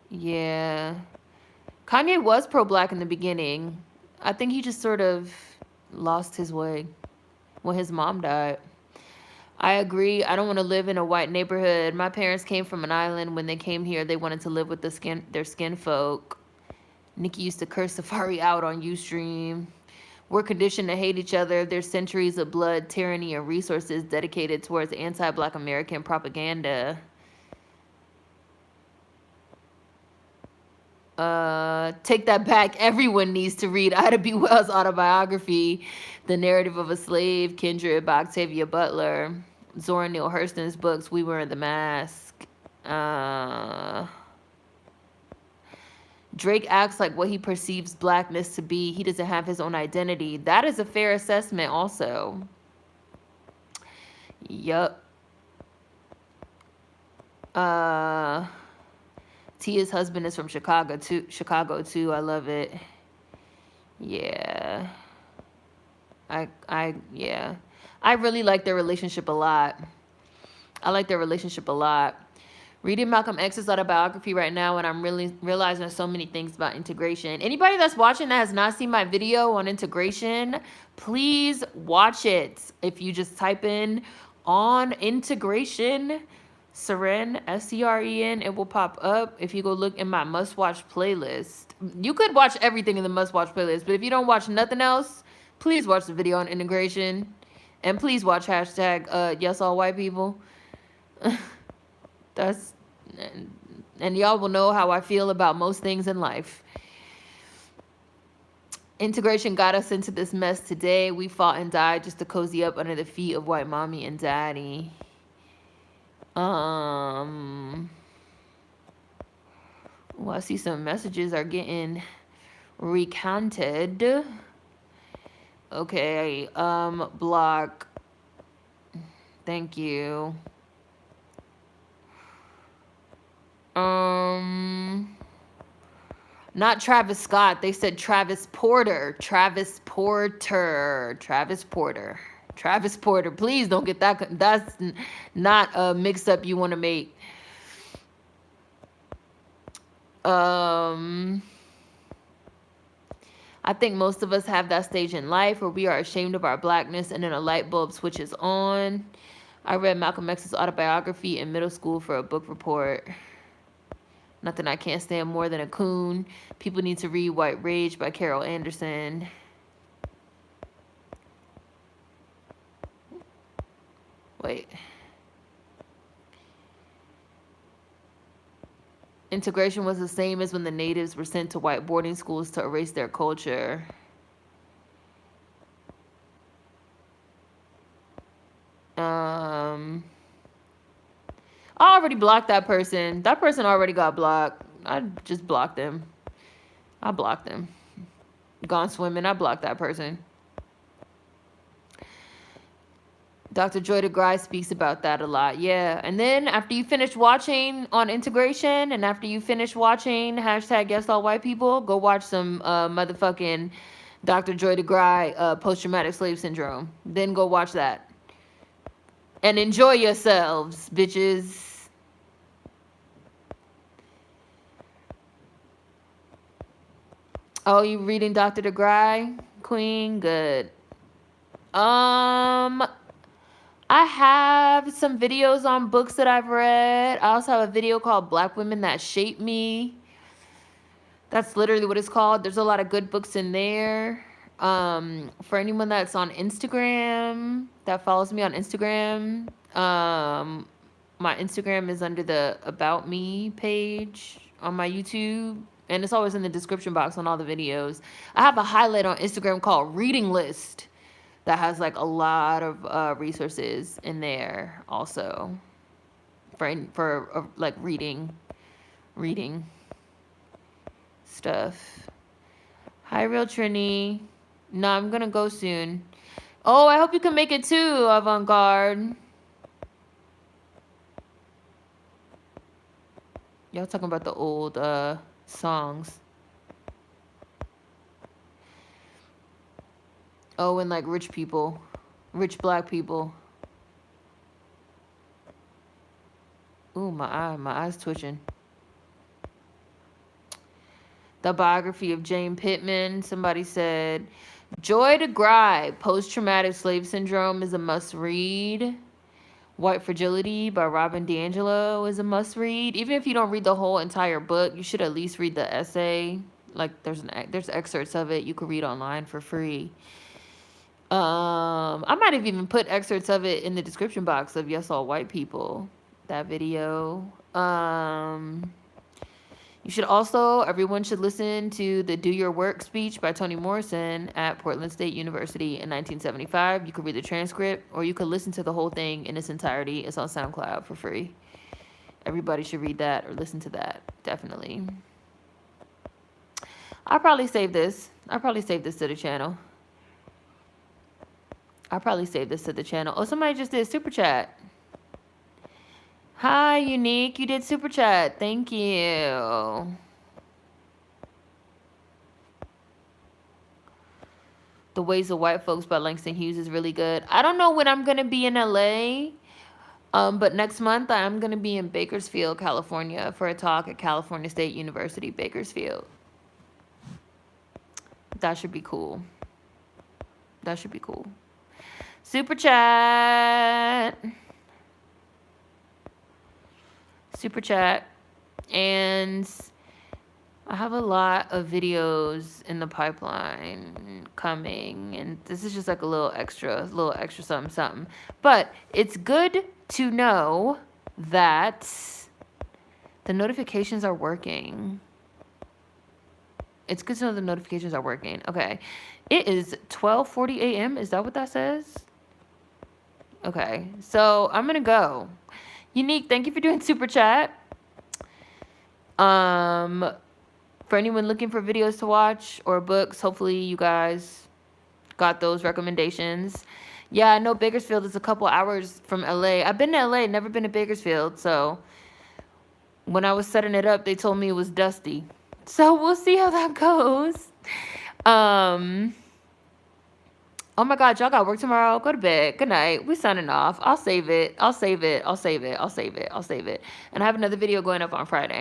Yeah. Kanye was pro-black in the beginning. I think he just sort of lost his way when his mom died. I agree. I don't want to live in a white neighborhood. My parents came from an island. When they came here, they wanted to live with their skin folk. Nikki used to curse Safari out on Ustream. We're conditioned to hate each other. There's centuries of blood, tyranny, and resources dedicated towards anti-black American propaganda. Take that back. Everyone needs to read Ida B. Wells' autobiography, The Narrative of a Slave, Kindred by Octavia Butler, Zora Neale Hurston's books, We Were in the Mask. Drake acts like what he perceives blackness to be. He doesn't have his own identity. That is a fair assessment also. Yup. Tia's husband is from Chicago too. I love it. Yeah. Yeah. I really like their relationship a lot. Reading Malcolm X's autobiography right now, and I'm really realizing so many things about integration. Anybody that's watching that has not seen my video on integration, please watch it. If you just type in on integration, Seren, S-C-R-E-N, it will pop up. If you go look in my must-watch playlist, you could watch everything in the must-watch playlist, but if you don't watch nothing else, please watch the video on integration, and please watch hashtag yes all white people. That's, and y'all will know how I feel about most things in life. Integration got us into this mess today. We fought and died just to cozy up under the feet of white mommy and daddy. Well, I see some messages are getting recounted. Okay, block. Thank you. Not Travis Scott. They said Travis Porter. Travis Porter. Please don't get that. That's not a mix up you want to make. I think most of us have that stage in life where we are ashamed of our blackness and then a light bulb switches on. I read Malcolm X's autobiography in middle school for a book report. Nothing I can't stand more than a coon. People need to read White Rage by Carol Anderson. Wait. Integration was the same as when the natives were sent to white boarding schools to erase their culture. I already blocked that person. That person already got blocked. I just blocked them. I blocked them. Gone swimming. I blocked that person. Dr. Joy DeGry speaks about that a lot. Yeah. And then after you finish watching on integration and after you finish watching hashtag yes all white people, go watch some motherfucking Dr. Joy DeGry post-traumatic slave syndrome. Then go watch that. And enjoy yourselves, bitches. Oh, you reading Dr. DeGry? Queen? Good. I I have some videos on books that I've read. I also have a video called Black Women That Shaped Me. That's literally what it's called. There's a lot of good books in there. For anyone that's on Instagram, that follows me on Instagram, my Instagram is under the About Me page on my YouTube. And it's always in the description box on all the videos. I have a highlight on Instagram called Reading List that has like a lot of resources in there also for like reading stuff. Hi, Real Trini. No, I'm gonna go soon. Oh, I hope you can make it too, Avant-Garde. Y'all talking about the old songs. Oh, and like rich people. Rich black people. Ooh, my eye's twitching. The biography of Jane Pittman. Somebody said, Joy to Gry, Post-Traumatic Slave Syndrome is a must-read. White Fragility by Robin DiAngelo is a must-read. Even if you don't read the whole entire book, you should at least read the essay. Like, there's excerpts of it you could read online for free. I might have even put excerpts of it in the description box of Yes All White People, that video. You should also, everyone should listen to the Do Your Work speech by Toni Morrison at Portland State University in 1975. You could read the transcript, or you could listen to the whole thing in its entirety. It's on SoundCloud for free. Everybody should read that or listen to that, definitely. I'll probably save this to the channel. Oh, somebody just did super chat. Hi, Unique. You did super chat. Thank you. The Ways of White Folks by Langston Hughes is really good. I don't know when I'm going to be in LA, but next month I'm going to be in Bakersfield, California for a talk at California State University, Bakersfield. That should be cool. Super chat. And I have a lot of videos in the pipeline coming, and this is just like a little extra something. But it's good to know that the notifications are working. Okay. It is 12:40 a.m. Is that what that says? Okay. So I'm going to go. Unique, thank you for doing super chat. For anyone looking for videos to watch or books, hopefully you guys got those recommendations. Yeah, I know Bakersfield is a couple hours from LA. I've been to LA, never been to Bakersfield. So when I was setting it up, they told me it was dusty. So we'll see how that goes. Oh my God, y'all got work tomorrow. Go to bed. Good night. We signing off. I'll save it. And I have another video going up on Friday.